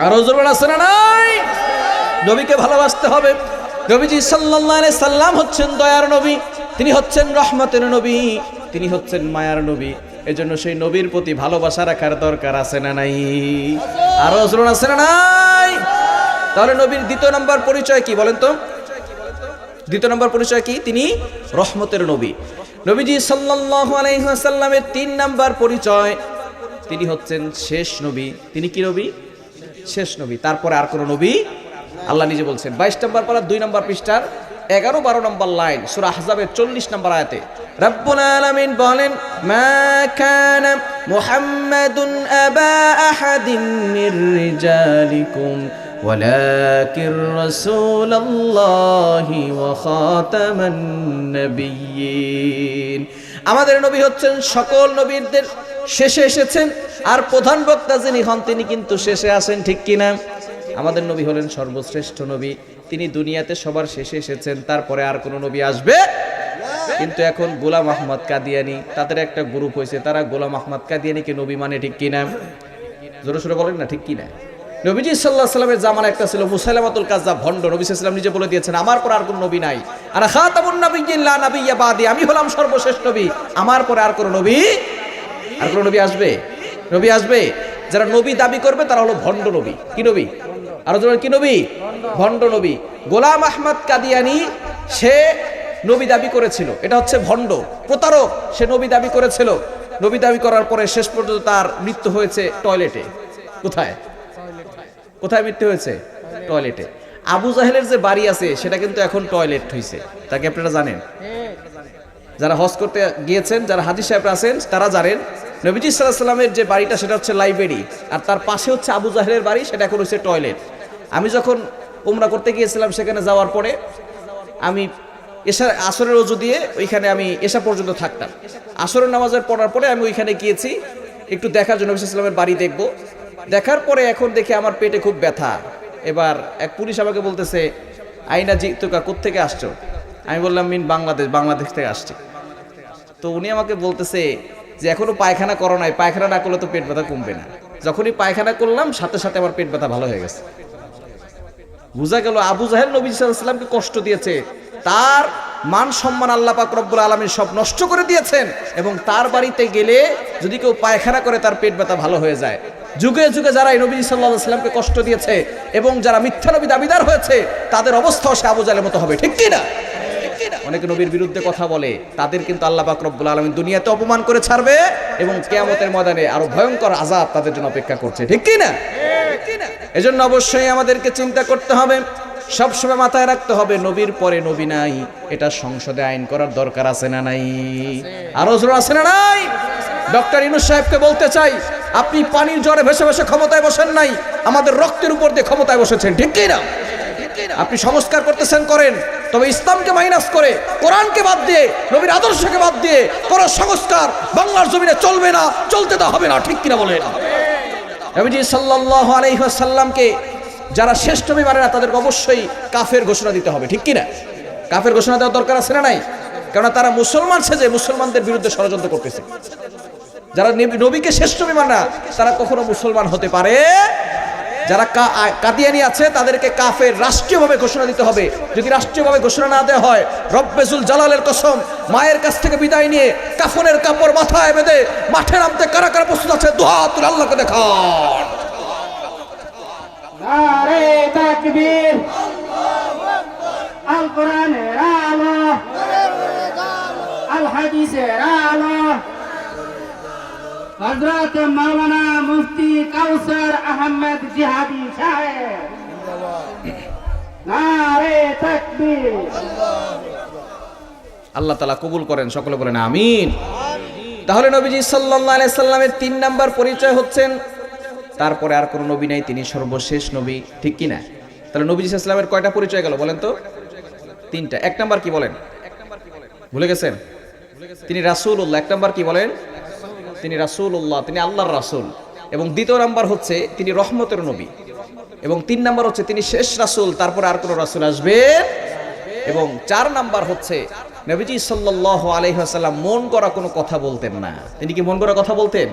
A: আরো জোরে আছে না নাই? নবীকে ভালোবাসতে হবে। নবীজি সাল্লাল্লাহু আলাইহি সাল্লাম হচ্ছেন দয়ার নবী, তিনি হচ্ছেন রহমতের নবী, তিনি হচ্ছেন মায়ার নবী। এজন্য সেই নবীর প্রতি ভালোবাসা রাখার দরকার আছে না নাই? আরো জোরে আছে না নাই? তাহলে নবীর দ্বিতীয় নাম্বার পরিচয় কি বলেন তো? দ্বিতীয় নাম্বার পরিচয় কি? তিনি রহমতের নবী। নবীজি সাল্লাল্লাহু আলাইহি ওয়াসাল্লামের 3 নাম্বার পরিচয়, তিনি হচ্ছেন শেষ নবী। তিনি কি নবী? শেষ নবী। তারপরে আর কোন নবী? আল্লাহ নিজে বলছেন 22 নম্বর পারা 2 নম্বর পৃষ্ঠার 11-12 নম্বর লাইন সূরা আহজাবের 40 নম্বর আয়াতে রব্বুল আলামিন বলেন মা কানা মুহাম্মাদুন আবা আহাদিন মির রিজালিকুম ওয়ালাকির রাসূলুল্লাহি ওয়া খাতামান নাবিয়্যিন। আমাদের নবী হচ্ছেন সকল নবীদের শেষে এসেছেন, আর প্রধান বক্তা যিনি হন তিনি কিন্তু শেষে আসেন, ঠিক কিনা? আমাদের নবী হলেন সর্বশ্রেষ্ঠ নবী, তিনি দুনিয়াতে সবার শেষে এসেছেন, তারপরে আর কোন নবী আসবে? কিন্তু এখন গোলাম আহমদ কাদিয়ানি, তাদের একটা গ্রুপ হয়েছে, তারা গোলাম আহমদ কাদিয়ানিকে নবী মানে, ঠিক কিনা? জোরে সোরে বলেন না, ঠিক কিনা? নবীজি সাল্লাল্লাহু আলাইহি সাল্লামের জামানা একটা ছিল মুসাইলামাতুল কাজ্জাব, ভণ্ড। নবী সাল্লাল্লাহু আলাইহি সাল্লাম নিজে বলে দিয়েছেন আমার পর আর কোন নবী নাই, আর খাতামুন নাবিয়্যিন লা নাবিয়্যা বাদি, আমি হলাম সর্বশেষ নবী, আমার পরে আর কোন নবী, আর কোন নবী আসবে? নবী আসবে? যারা নবী দাবি করবে তারা হলো ভণ্ড নবী। কি নবী? আরো জোরে কি নবী? ভণ্ড নবী। গোলাম আহমদ কাদিয়ানি সে নবী দাবি করেছিল, এটা হচ্ছে ভণ্ড, প্রতারক। সে নবী দাবি করেছিল, নবী দাবি করার পরে শেষ পর্যন্ত তার মৃত্যু হয়েছে টয়লেটে। কোথায়? কোথায় মৃত্যু হয়েছে? টয়লেটে। আবু জাহেলের যে বাড়ি আছে সেটা কিন্তু এখন টয়লেট হয়েছে, তাকে আপনারা জানেন? যারা হজ করতে গিয়েছেন, যারা হাজী সাহেবরা আছেন তারা জানেন নবীজি সাল্লাল্লাহু আলাইহি সাল্লামের যে বাড়িটা সেটা হচ্ছে লাইব্রেরি, আর তার পাশে হচ্ছে আবু জাহেলের বাড়ি, সেটা এখন হচ্ছে টয়লেট। আমি যখন উমরা করতে গিয়েছিলাম সেখানে যাওয়ার পরে আমি আসরের ওযু দিয়ে ওইখানে আমি এশা পর্যন্ত থাকতাম। আসরের নামাজের পড়ার পরে আমি ওইখানে গিয়েছি একটু দেখার জন্য, নবী সাল্লাল্লাহু আলাইহি সাল্লামের বাড়ি দেখব। দেখার পরে এখন দেখি আমার পেটে খুব ব্যথা। এবার এক পুলিশ আমাকে বলতেছে আইনা জি তোকা কোত্থেকে আসছো? আমি বললাম মিন বাংলাদেশ, বাংলাদেশ থেকে আসছি। তো উনি আমাকে বলতেছে যে এখনো পায়খানা করো নাই, পায়খানা না করলে তো পেট ব্যথা কমবে না। যখনই পায়খানা করলাম সাথে সাথে আমার পেট ব্যথা ভালো হয়ে গেছে। বুঝা গেল আবু জাহেল নবী সাল্লাল্লাহু আলাইহি সাল্লামকে কষ্ট দিয়েছে, তার মান সম্মান আল্লাহ পাক রব্বুল আলামিন সব নষ্ট করে দিয়েছেন, এবং তার বাড়িতে গেলে যদি কেউ পায়খানা করে তার পেট ব্যথা ভালো হয়ে যায়। যুগে যুগে যারা এই নবী সাল্লাল্লাহু আলাইহি সাল্লামকে কষ্ট দিয়েছে এবং যারা মিথ্যা নবী দাবিদার হয়েছে তাদের অবস্থাও সে আবু জাহেলের মতো হবে, ঠিক কি না? অনেকে নবীর বিরুদ্ধে কথা বলে, তাদের কিন্তু আল্লাহ পাক রব্বুল আলামিন দুনিয়াতে অপমান করে ছাড়বে এবং কিয়ামতের ময়দানে আরো ভয়ঙ্কর আযাব তাদের জন্য অপেক্ষা করছে, ঠিক কি না? এজন্য অবশ্যই আমাদেরকে চিন্তা করতে হবে, সবসময় মাথায় রাখতে হবে নবীর পরে নবী নাই। এটা সংসদে আইন করার দরকার আছে না নাই? আরো জোর আছে না নাই? ডক্টর ইউনূস সাহেবকে বলতে চাই, আপনি পানির জ্বরে ভেসে ভেসে ক্ষমতায় বসেন নাই, আমাদের রক্তের উপর দিয়ে ক্ষমতায় বসেছেন, ঠিক কি না? আপনি সংস্কার করতেছেন করেন, তবে ইসলামকে মাইনাস করে, কোরআনকে বাদ দিয়ে, নবীর আদর্শকে বাদ দিয়ে কোন সংস্কার বাংলার জমিনে চলবে না, চলতে দেওয়া হবে না, ঠিক কিনা বলেন? নবীজি সাল্লাল্লাহু আলাইহি ওয়াসাল্লামকে যারা শ্রেষ্ঠ নবী মানে না তাদেরকে অবশ্যই কাফের ঘোষণা দিতে হবে, ঠিক কিনা? কাফের ঘোষণা দেওয়ার দরকার আছে না নাই? কারণ তারা মুসলমান সেজে মুসলমানদের বিরুদ্ধে ষড়যন্ত্র করতেছে। যারা নবীকে শ্রেষ্ঠ নবী মানে না তারা কখনো মুসলমান হতে পারে যারা কাদিয়ানি আছে তাদেরকে কাফের রাষ্ট্রীয়ভাবে ঘোষণা দিতে হবে। যদি রাষ্ট্রীয়ভাবে ঘোষণা না দেওয়া হয়, রব্বেজুল জালালের কসম, মায়ের কাছ থেকে বিদায় নিয়ে কাফনের কাপড় মাথায় বেঁধে মাঠে নামতে কারা কারা প্রস্তুত আছে? দুহাত তুলে আল্লাহকে দেখান।
B: নারে তাকবীর, আল কোরআনের আলো, আল হাদিসের আলো, হযরত মাওলানা মুফতি কাউসার আহমেদ জিহাদি সাহেব। নারে তাকবীর।
A: আল্লাহ তাআলা কবুল করেন, সকলে বলেন আমিন। তাহলে নবীজি সাল্লাল্লাহু আলাইহি সাল্লামের 3 নাম্বার পরিচয় হচ্ছেন তারপরে আর কোনো নবী নাই, তিনি সর্বশেষ নবী, ঠিক কি না? তাহলে নবীজি সাল্লাল্লাহু আলাইহি সাল্লামের কয়টা পরিচয় গেল বলেন তো? 3টা। 1 নাম্বার কি বলেন? ভুলে গেছেন? তিনি রাসূলুল্লাহ। 1 নাম্বার কি বলেন? তিনি রাসূলুল্লাহ, তিনি আল্লাহর রাসূল। এবং 2 নাম্বার হচ্ছে তিনি রহমতের নবী। এবং 3 নাম্বার হচ্ছে তিনি শেষ রাসূল, তারপরে আর কোনো রাসূল আসবে। এবং 4 নাম্বার হচ্ছে নবীজি সাল্লাল্লাহু আলাইহি ওয়াসাল্লাম মন করা কোনো কথা বলতেন না। তিনি কি মন করা কথা বলতেন?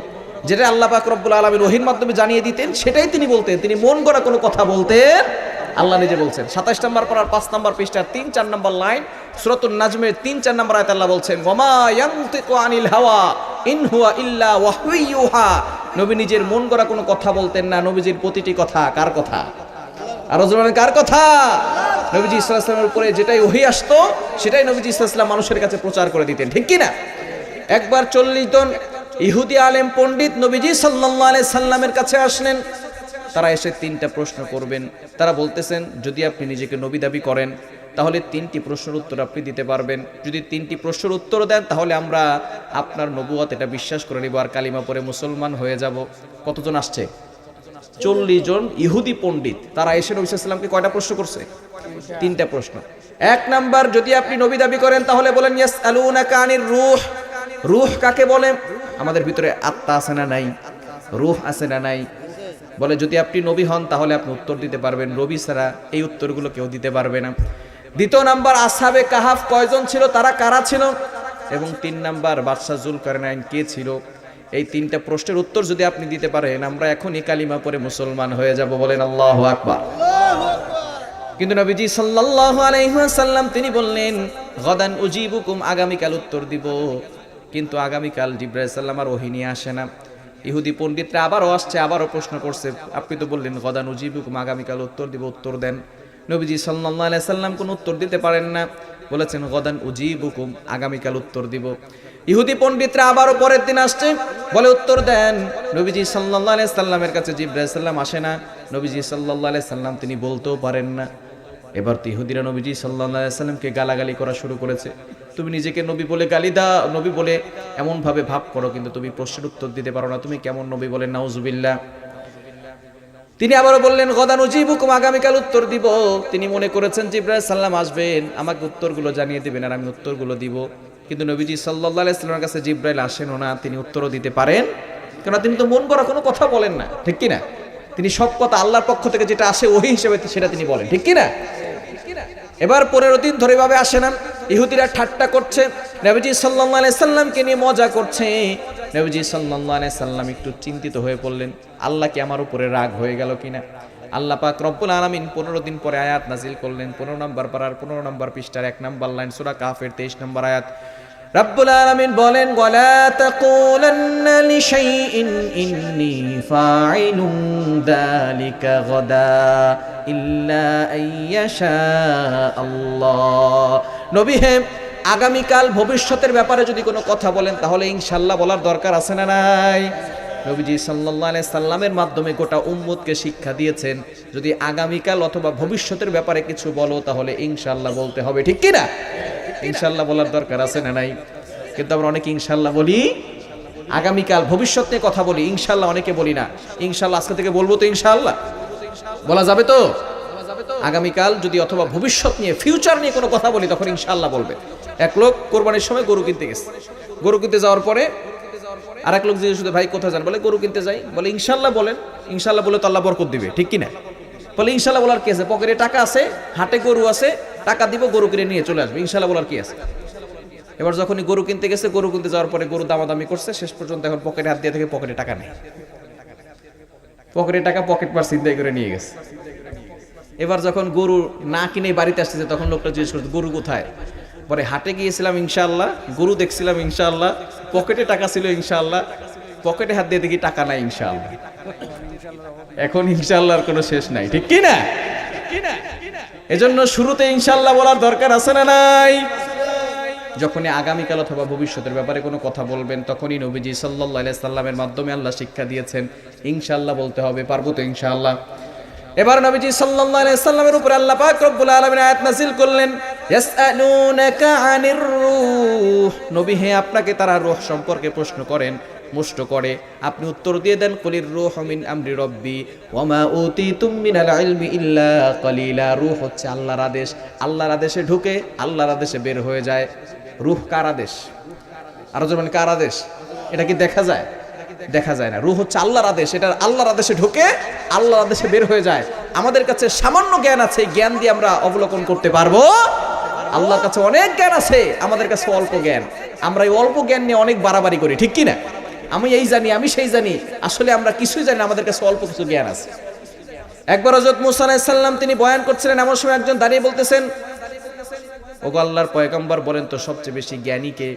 A: যেটা আল্লাহ পাক রব্বুল আলামিন ওহীর মাধ্যমে জানিয়ে দিতেন সেটাই তিনি বলতেন। তিনি মন করা কোনো কথা বলতেন, আল্লাহ নিজে বলছেন। 27 নম্বর পারার 5 নম্বর পৃষ্ঠার 3-4 নম্বর লাইন, সূরাতুন নাজমের 3-4 নম্বর আয়াতে আল্লাহ বলছেন, ওয়ামা ইয়ানতিকু আনিল হাওয়া ইন হুয়া ইল্লা ওয়াহয়ু ইউহা। নবী নিজের মন করা কোনো কথা বলতেন না। নবীজির প্রতিটি কথা কার কথা? আরো জোরে কার কথা? নবীজি সাল্লাল্লাহু আলাইহি ওয়াসাল্লামের উপরে যেটাই ওহী আসতো সেটাই নবীজি সাল্লাল্লাহু আলাইহি ওয়াসাল্লাম মানুষের কাছে প্রচার করে দিতেন, ঠিক কি না? একবার 40 জন ইহুদি আলেম পণ্ডিত নবীজি সাল্লাল্লাহু আলাইহি সাল্লামের কাছে আসলেন। তারা এসে 3টা প্রশ্ন করবেন। তারা বলতেছেন, যদি আপনি নিজেকে নবী দাবি করেন তাহলে 3টি প্রশ্নের উত্তর আপনি দিতে পারবেন। যদি 3টি প্রশ্নের উত্তর দেন তাহলে আমরা আপনার নবুয়ত এটা বিশ্বাস করে নিব আর কালিমা পড়ে মুসলমান হয়ে যাব। কতজন আসছে? 40 জন ইহুদি পণ্ডিত। তারা এসে নবী সাল্লাল্লাহু আলাইহি সাল্লামকে কয়টা প্রশ্ন করছে? 3টা প্রশ্ন। 1 নাম্বার, যদি আপনি নবী দাবি করেন তাহলে বলেন ইয়াসআলুনাকা আনির রূহ। রূহ কাকে বলে? আমাদের ভিতরে আত্মা আছে না নাই? রূহ আছে না নাই? বলে যদি আপনি নবী হন তাহলে আপনি উত্তর দিতে পারবেন, নবী ছাড়া এই উত্তরগুলো কেউ দিতে পারবে না। 2 নাম্বার, আসহাবে কাহাফ কয়জন ছিল, তারা কারা ছিল? এবং 3 নাম্বার, বাদশা জুলকারনাইন কে ছিল? এই 3টা প্রশ্নের উত্তর যদি আপনি দিতে পারেন আমরা এখনই কালিমা পড়ে মুসলমান হয়ে যাব। বলেন আল্লাহু আকবার। কিন্তু নবীজি সাল্লাল্লাহু আলাইহি ওয়াসাল্লাম তিনি বললেন, গাদান উজিবুকুম, আগামীকাল উত্তর দিব। কিন্তু আগামীকাল জিবরাইল সাল্লাম আর ওহী নিয়ে আসে না। ইহুদি পণ্ডিতরা আবারও আসছে, আবারও প্রশ্ন করছে, আপনি তো বললেন গাদান উজিবুকুম, আগামীকাল উত্তর দিব, উত্তর দেন। নবীজি সাল্লাল্লাহু আলাইহি সাল্লাম কোনো উত্তর দিতে পারেন না, বলেছেন গাদান উজিবুকুম, আগামীকাল উত্তর দিব। ইহুদি পণ্ডিতরা আবারও পরের দিন আসছে, বলে উত্তর দেন। নবীজি সাল্লাল্লাহু আলাইহি সাল্লামের কাছে জিবরাইল সাল্লাম আসে না। নবীজি সাল্লাল্লাহু আলাইহি সাল্লাম তিনি বলতেও পারেন না। এবার তো ইহুদিরা নবীজি সাল্লাল্লাহু আলাইহি সাল্লামকে গালাগালি করা শুরু করেছে। তুমি নিজেকে নবী বলে গালি দাও, নবী বলে এমন ভাবে ভাব করো, কিন্তু তুমি প্রশ্নের উত্তর দিতে পারো না, তুমি কেমন নবী বলেন? নাউজুবিল্লাহ। তিনি আবারও বললেন গাদান উজিবুকুম, আগামীকাল উত্তর দিব। তিনি মনে করেছেন জিবরাইল সাল্লাম আসবেন, আমাকে উত্তরগুলো জানিয়ে দিবেন আর আমি উত্তরগুলো দিব। কিন্তু নবীজি সাল্লাল্লাহু আলাইহি সাল্লামের কাছে জিবরাইল আসেনও না, তিনি উত্তরও দিতে পারেন কেন? তিনি তো মন করা কোনো কথা বলেন না, ঠিক কি না? তিনি সব কথা আল্লাহর পক্ষ থেকে যেটা আসে ওহী হিসেবে সেটা তিনি বলেন, ঠিক কি না? এবার 15 দিন ধরে ভাবে আসে না। ইহুদিরা ঠাট্টা করছে, নবীজি সাল্লাল্লাহু আলাইহি সাল্লামকে নিয়ে মজা করছে। নবীজি সাল্লাল্লাহু আলাইহি সাল্লাম একটু চিন্তিত হয়ে পড়লেন, আল্লাহ কি আমার উপরে রাগ হয়ে গেল কিনা? আল্লাহ পাক রব্বুল আলামিন 15 দিন পরে আয়াত নাজিল করলেন। 15 নম্বর পারার 15 নম্বর পৃষ্ঠার 1 নম্বর লাইন, সূরা কাফের 23 নম্বর আয়াত। রব্বুল আলামিন বলেন, ওয়ালা তাকুলান্না লিশাইইন ইন্নী ফাইলুন যালিকা গাদা ইল্লা আইয়াশা আল্লাহ। নবী হে, আগামীকাল ভবিষ্যতের ব্যাপারে যদি কোনো কথা বলেন তাহলে ইনশাআল্লাহ বলার দরকার আছে না নাই? নবীজি সাল্লাল্লাহু আলাইহি সাল্লামের মাধ্যমে গোটা উম্মতকে শিক্ষা দিয়েছেন, যদি আগামীকাল অথবা ভবিষ্যতের ব্যাপারে কিছু বলো তাহলে ইনশাআল্লাহ বলতে হবে, ঠিক কি না? ইনশাআল্লাহ বলার দরকার আছে না নাই? কিন্তু আমরা অনেকে ইনশাআল্লাহ বলি, আগামীকাল ভবিষ্যৎ নিয়ে কথা বলি, ইনশাআল্লাহ অনেকে বলি না। ইনশাআল্লাহ আজকে থেকে বলবো তো ইনশাআল্লাহ বলা যাবে তো? আগামীকাল যদি অথবা ভবিষ্যৎ নিয়ে, ফিউচার নিয়ে কোনো কথা বলি তখন ইনশাআল্লাহ বলবে। এক লোক কোরবানির সময় গরু কিনতে গেছে। গরু কিনতে যাওয়ার পরে আর এক লোক জিজ্ঞেস করতে, ভাই কোথায় যান? বলে গরু কিনতে যাই। বলে ইনশাআল্লাহ বলেন। ইনশাআল্লাহ বলে তো আল্লাহ বরকত দিবে, ঠিক কি না? বলে ইনশাআল্লাহ বলার কি আছে? পকেটে টাকা আছে, হাটে গরু আছে, টাকা দিব, গরু কিনে নিয়ে চলে আসবে, ইনশাআল্লাহ বলার কি আছে? এবার যখনই গরু কিনতে গেছে, গরু কিনতে যাওয়ার পরে গরু দামাদামি করছে, শেষ পর্যন্ত এখন পকেটে হাত দিয়ে থেকে পকেটে টাকা নেই। পকেটে টাকা পকেট মার ছিনতাই করে নিয়ে গেছে। এবার যখন গরু না কিনে বাড়িতে আসতেছে তখন লোকটা জিজ্ঞেস করছে গরু কোথায়? পরে হাটে গিয়েছিলাম ইনশাআল্লাহ, গরু দেখছিলাম ইনশাআল্লাহ, পকেটে টাকা ছিল ইনশাআল্লাহ, পকেটে হাত দিয়ে দেখি টাকা নাই ইনশাআল্লাহ। এখন ইনশাআল্লাহর কোনো শেষ নাই, ঠিক কি না? এজন্য শুরুতে ইনশাআল্লাহ বলার দরকার আছে না নাই? যখনই আগামীকাল অথবা ভবিষ্যতের ব্যাপারে কোনো কথা বলবেন তখনই নবীজি সাল্লাল্লাহু আলাইহি সাল্লামের মাধ্যমে আল্লাহ শিক্ষা দিয়েছেন ইনশাআল্লাহ বলতে হবে। পারবো তো ইনশাআল্লাহ? এবার নবীজি সাল্লাল্লাহু আলাইহি সাল্লামের উপরে আল্লাহ পাক রব্বুল আলামিন আয়াত নাযিল করলেন, ইয়াসআলুনাকা আনির রূহ, নবী হে আপনাকে তারা রূহ সম্পর্কে প্রশ্ন করেন, মুষ্ট করে, আপনি উত্তর দিয়ে দেন কুলির রূহু মিন আমরি রব্বি ওয়া মা উতিতুম মিনাল ইলমি ইল্লা কালিলা। রূহ হচ্ছে আল্লাহর আদেশ, আল্লাহর আদেশে ঢুকে আল্লাহর আদেশে বের হয়ে যায়। রূহ কার আদেশ? আরো যেমন কার আদেশ? এটা কি দেখা যায়? দেখা যায় না। রূহ হচ্ছে আল্লাহর আদেশ, এটা আল্লাহর আদেশে ঢুকে আল্লাহর আদেশে বের হয়ে যায়। আমাদের কাছে সামান্য জ্ঞান আছে, এই জ্ঞান দিয়ে আমরা অবলোকন করতে পারবো? আল্লাহর কাছে অনেক জ্ঞান আছে, আমাদের কাছে অল্প জ্ঞান। আমরা এই অল্প জ্ঞান নিয়ে অনেক বাড়াবাড়ি করি, ঠিক কি না? আমি এই জানি, আমি সেই জানি, আসলে আমরা কিছুই জানি না, আমাদের কাছে অল্প কিছু জ্ঞান আছে। একবার হযরত মুসা আলাইহিস সালাম তিনি বয়ান করছিলেন, এমন সময় একজন দাঁড়িয়ে বলতেছেন, ওগো আল্লাহর পয়গম্বর বলেন তো সবচেয়ে বেশি জ্ঞানী কে?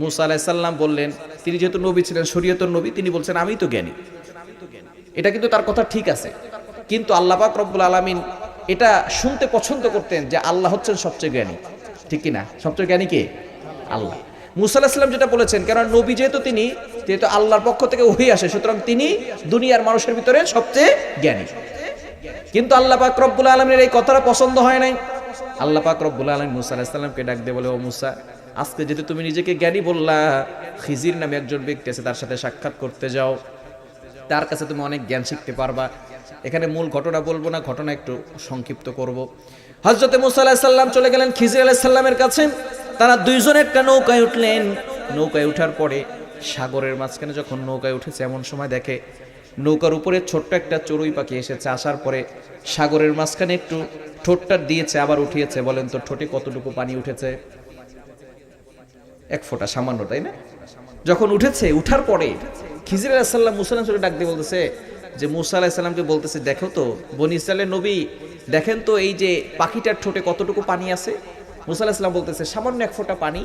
A: মুসা আলাইহিস সালাম বললেন, তিনি যেহেতু নবী ছিলেন, শরীয়তের নবী, তিনি বলছেন আমি তো জ্ঞানী। এটা কিন্তু তার কথা ঠিক আছে, কিন্তু আল্লাহ পাক রব্বুল আলামিন এটা শুনতে পছন্দ করতেন যে আল্লাহ হচ্ছেন সবচেয়ে জ্ঞানী, ঠিক কি না? সবচেয়ে জ্ঞানী কে? আল্লাহ। মুসা আলাইহিস সালাম যেটা বলেছেন, কারণ নবী যেহেতু তিনি আল্লাহর পক্ষ থেকে ওহী আসে, সুতরাং তিনি দুনিয়ার মানুষের ভিতরে সবচেয়ে জ্ঞানী। কিন্তু আল্লাহ পাক রব্বুল আলামিনের এই কথাটা পছন্দ হয় নাই। আল্লাহ পাক রব্বুল আলামিন মুসা আলাইহিস সালামকে ডাক দিয়ে বলে, ও মুসা, আজকে যেহেতু তুমি নিজেকে জ্ঞানী বললা, খিজির নামে একজন ব্যক্তি আছে, তার সাথে সাক্ষাৎ করতে যাও, তার কাছে তুমি অনেক জ্ঞান শিখতে পারবা। এখানে মূল ঘটনা বলবো না, ঘটনা একটু সংক্ষিপ্ত করব। হযরতে মুসা আলাইহিস সালাম চলে গেলেন খিজির আলাইহিস সালামের কাছে। তারা দুইজন একটা নৌকায় উঠলেন। নৌকায় উঠার পরে সাগরের মাঝখানে যখন নৌকায় উঠেছে, এমন সময় দেখে নৌকার উপরে ছোট্ট একটা চড়ুই পাখি এসেছে। আসার পরে সাগরের মাঝখানে একটু ঠোঁটটা দিয়েছে, আবার উঠিয়েছে। বলেন তো ঠোঁটে কতটুকু পানি উঠেছে? এক ফোঁটা, সামান্য, তাই না? যখন উঠেছে, উঠার পরে খিজির আলাইহিস সালাম মুসা আলাইহিস সালামকে ডাক দিয়ে বলতেছে যে, মুসা আলাইহিস সালামকে বলতেছে, দেখো তো বনি ইসরাইলের নবী, দেখেন তো এই যে পাখিটার ঠোঁটে কতটুকু পানি আছে? মুসা আলাইহিস সালাম বলতেছে সামান্য এক ফোঁটা পানি।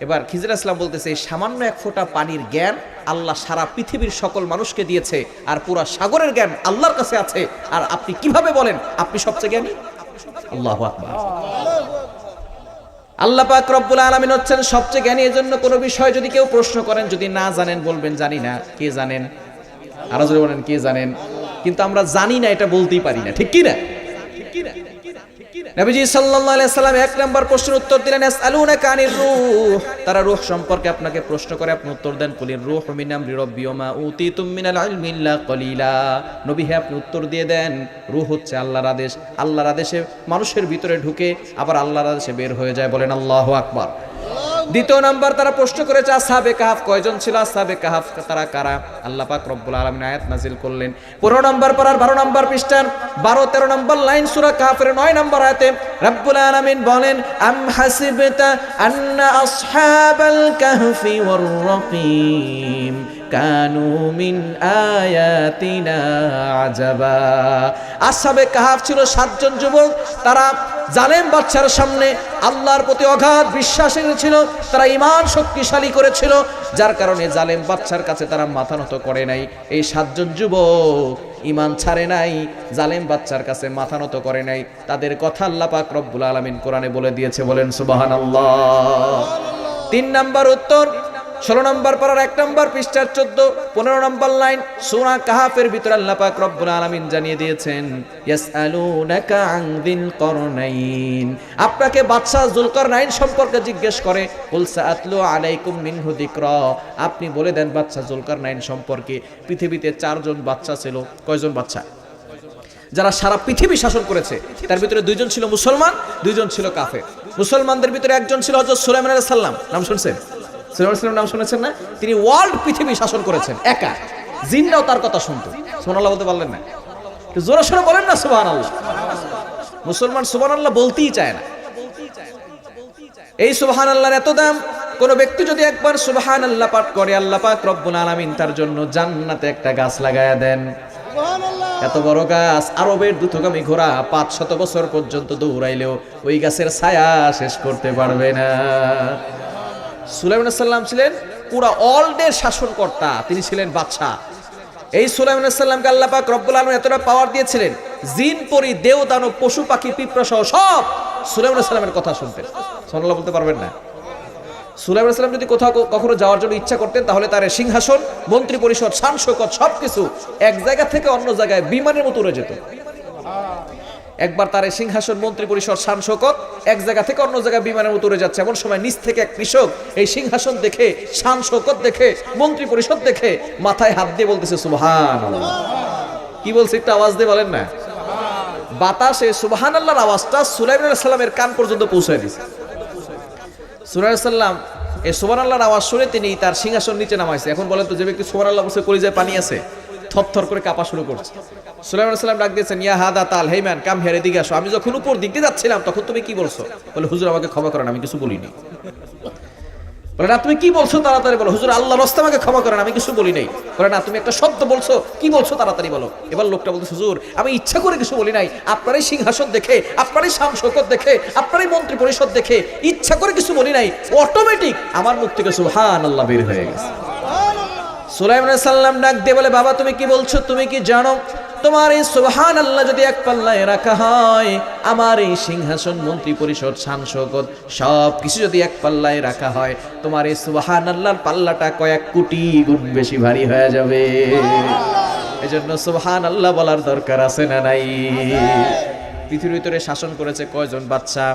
A: এবার খিজির আলাইহিস সালাম বলতেছে, এই সামান্য এক ফোঁটা পানির জ্ঞান আল্লাহ সারা পৃথিবীর সকল মানুষকে দিয়েছে, আর পুরা সাগরের জ্ঞান আল্লাহর কাছে আছে, আর আপনি কিভাবে বলেন আপনি সবচেয়ে জ্ঞানী? আল্লাহু আকবার। আল্লাহ পাক রব্বুল আলামিন হচ্ছেন সবচেয়ে জ্ঞানী। এজন্য কোনো বিষয় যদি কেউ প্রশ্ন করেন, যদি না জানেন বলবেন জানি না। কে জানেন? আরো যদি বলেন কে জানেন? কিন্তু আমরা জানি না এটা বলতেই পারি না, ঠিক কি না? নবীজি সাল্লাল্লাহু আলাইহি সাল্লাম এক নাম্বার প্রশ্নের উত্তর দিলেন, ইয়াসআলুনাকা আনির রূহ, তারা রূহ সম্পর্কে আপনাকে প্রশ্ন করে, আপনি উত্তর দেন কুলির রূহু মিন আমরি রাব্বি ওয়া মা উতিতুম মিনাল ইলমি ইল্লা কলিলা। নবী হে আপনি উত্তর দিয়ে দেন, রূহ হচ্ছে আল্লাহর আদেশ, আল্লাহর আদেশে মানুষের ভিতরে ঢুকে আবার আল্লাহর আদেশে বের হয়ে যায়। বলেন আল্লাহু আকবার। দ্বিতীয় নাম্বার তারা প্রশ্ন করেছে, আসহাবে কাহাফ কয়জন ছিল? আসহাবে কাহাফ তারা কারা? আল্লাহ পাক রব্বুল আলামিন আয়াত নাযিল করলেন 15 নম্বর পারার 12 নম্বর পৃষ্ঠার 12-13 নম্বর লাইন সূরা কাহাফের 9 নম্বর আয়াতে রব্বুল আলামিন বলেন, আম হাসিবতা আন্না আসহাবাল কাহফি ওয়ার রাকিম কানু মিন আয়াতিনা আজাবা। আসহাবে কাহাফ ছিল 7 জন যুবক। তারা জালেম বাদশার সামনে আল্লাহর প্রতি অগাধ বিশ্বাসী ছিল, তারা ঈমান শক্তিশালী করেছিল, যার কারণে জালেম বাদশার কাছে তারা মাথা নত করে নাই। এই 7 জন যুবক ঈমান ছাড়ে নাই, জালেম বাদশার কাছে মাথা নত করে নাই। তাদের কথা আল্লাহ পাক রব্বুল আলামিন কোরআনে বলে দিয়েছে। বলেন সুবহানাল্লাহ। 3 নাম্বার উত্তর 16 নম্বর পারার 1 নম্বর পৃষ্ঠার 14-15 নম্বর লাইন সূরা কাহাফের ভিতরে আল্লাহ পাক রব্বুল আলামিন জানিয়ে দিয়েছেন, ইয়াসআলুনাকা আন যিল করনাইন, আপনাকে বাদশা যুলকারনাইন সম্পর্কে জিজ্ঞেস করে। কুল সাআতলু আলাইকুম মিনহু যিকরা, আপনি বলে দেন বাদশা যুলকারনাইন সম্পর্কে পৃথিবীতে 4 জন বাদশা ছিল। কয়জন বাদশা? যারা সারা পৃথিবী শাসন করেছে। তার ভিতরে 2 জন ছিল মুসলমান, 2 জন ছিল কাফের। মুসলমানদের ভিতরে একজন ছিল হযরত সুলাইমান আলাইহিস সালাম, নাম শুনছেন? সুলাইমান নাম শুনেছেন না? তিনি ওয়ার্ল্ড পৃথিবী শাসন করেছেন একা, জিনরাও তার কথা শুনতো। সুবহানাল্লাহ বলতে পারলেন না? জোরে সোরে বলেন না সুবহানাল্লাহ। মুসলমান সুবহানাল্লাহ বলতেই চায় না। এই সুবহানাল্লাহর এত দাম, কোন ব্যক্তি যদি একবার সুবহানাল্লাহ পাঠ করে, আল্লাহ পাক রব্বুল আলামিন তার জন্য জান্নাতে একটা গাছ লাগায়া দেন। এত বড় গাছ, আরবের দ্রুতগামী ঘোড়া 500 বছর পর্যন্ত দৌড়াইলেও ওই গাছের ছায়া শেষ করতে পারবে না। সুলাইমান আলাইহিস সালাম ছিলেন পুরা ওয়ার্ল্ডের শাসনকর্তা, তিনি ছিলেন বাদশা। এই সুলাইমান আলাইহিস সালামকে আল্লাহ পাক রব্বুল আলামিন এতটা পাওয়ার দিয়েছিলেন, জিন পরি দেও দানব পশু পাখি পিঁপড়া সহ সব সুলাইমান আলাইহিস সালামের কথা শুনতেন। সুবহানাল্লাহ বলতে পারবেন না? সুলাইমান আলাইহিস সালাম যদি কোথাও কখনো যাওয়ার জন্য ইচ্ছা করতেন, তাহলে তার সিংহাসন, মন্ত্রী পরিষদ, শান শৌকত সবকিছু এক জায়গা থেকে অন্য জায়গায় বিমানের মতো উড়ে যেত। একবার তার সিংহাসন, মন্ত্রী পরিষদ, শান শৌকত এক জায়গা থেকে অন্য জায়গায় বিমানের মতো উড়ে যাচ্ছে। এমন সময় নিচ থেকে এক কৃষক এই সিংহাসন দেখে, শান শৌকত দেখে, মন্ত্রী পরিষদ দেখে মাথায় হাত দিয়ে বলতেছে সুবহানাল্লাহ। কি বলছে একটু আওয়াজ দিয়ে বলেন না? বাতাসে সুবহানাল্লাহর আওয়াজটা সুলাইমান আলাইহিস সালামের কান পর্যন্ত পৌঁছে দিয়েছে। সুলাইমান আলাইহিস সালাম এই সুবহানাল্লাহর আওয়াজ শুনে তিনি তার সিংহাসন নিচে নামাইছে। এখন বলেন তো, যে ব্যক্তি সুবহানাল্লাহ বলছে কলিজায় পানি আছে, থরথর করে কাঁপা শুরু করছে। সুলাইমান আলাইহিস সালাম ডাক দিয়েছেন, ইয়া হাদা তাল, হে ম্যান কাম হিয়ার, এদিকে আসো। আমি যখন উপর দিক দিয়ে যাচ্ছিলাম তখন তুমি কি বলছো? বলে, হুজুর আমাকে ক্ষমা করেন, আমি কিছু বলিনি। বলে, না তুমি কি বলছো তাড়াতাড়ি বলো। হুজুর আল্লাহর রাস্তায় আমাকে ক্ষমা করেন, আমি কিছু বলি নাই। বলে, না তুমি একটা শব্দ বলছো, কি বলছো তাড়াতাড়ি বলো। এবার লোকটা বলছে, হুজুর আমি ইচ্ছা করে কিছু বলি নাই, আপনারই সিংহাসন দেখে, আপনারই শান শৌকত দেখে, আপনারই মন্ত্রী পরিষদ দেখে ইচ্ছা করে কিছু বলি নাই, অটোমেটিক আমার মুখ থেকে সুবহানাল্লাহ বের হয়ে গেছে। সুলাইমান আলাইহিস সালাম ডাক দিয়ে বলে, বাবা তুমি কি বলছো? তুমি কি জানো তোমার এই সুবহানাল্লাহ যদি এক পাল্লায় রাখা হয়, আমার এই সিংহাসন, মন্ত্রী পরিষদ, শান শৌকত সব কিছু যদি এক পাল্লায় রাখা হয়, তোমার এই সুবহানাল্লাহর পাল্লাটা কয়েক কোটি গুণ বেশি ভারী হয়ে যাবে। এজন্য সুবহানাল্লাহ বলার দরকার আছে না নাই? পৃথিবীর ভিতরে শাসন করেছে কয়জন বাদশা?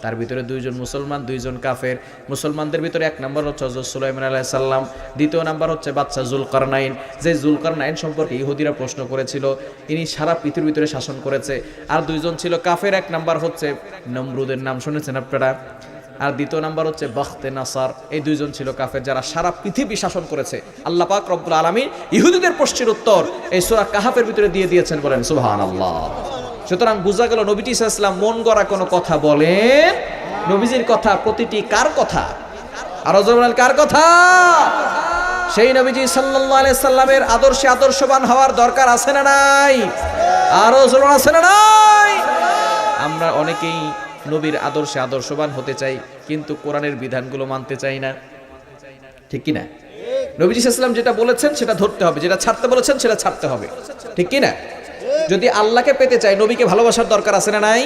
A: তার ভিতরে 2 জন মুসলমান, 2 জন কাফের। মুসলমানদের ভিতরে 1 নম্বর হচ্ছে হযরত সুলাইমান আলাইহিস সালাম, 2য় নাম্বার হচ্ছে বাদশা যুলকারনাইন। যে যুলকারনাইন সম্পর্কে ইহুদিরা প্রশ্ন করেছিল, ইনি সারা পৃথিবীর ভিতরে শাসন করেছে। আর 2 জন ছিল কাফের, 1 নাম্বার হচ্ছে নমরুদের নাম শুনেছেন আপনারা, আর 2য় নাম্বার হচ্ছে বখতে নাসার। এই 2 জন ছিল কাফের যারা সারা পৃথিবী শাসন করেছে। আল্লাহ পাক রব্বুল আলামিন ইহুদিদের প্রশ্নের উত্তর এই সূরা কাহাফের ভিতরে দিয়ে দিয়েছেন, বলেন সুবহানাল্লাহ। সুতরাং বোঝা গেল নবীজি সাল্লাল্লাহু আলাইহি ওয়াসাল্লাম মন গড়া কোনো কথা বলেন, নবীজির কথা প্রতিটি কার কথা? আরো জোরে বলেন কার কথা? সেই নবীজি সাল্লাল্লাহু আলাইহি সাল্লামের আদর্শে আদর্শবান হওয়ার দরকার আছে না নাই? আরো জোরে আছে না নাই? আমরা অনেকেই নবীর আদর্শে আদর্শবান হতে চাই, কিন্তু কোরআনের বিধানগুলো মানতে চাই না, ঠিক কি না? নবীজি সাল্লাল্লাহু আলাইহি ওয়াসাল্লাম যেটা বলেছেন সেটা ধরতে হবে, যেটা ছাড়তে বলেছেন সেটা ছাড়তে হবে, ঠিক কি না? যদি আল্লাহকে পেতে চাই, নবীকে ভালোবাসার দরকার আছে না নাই?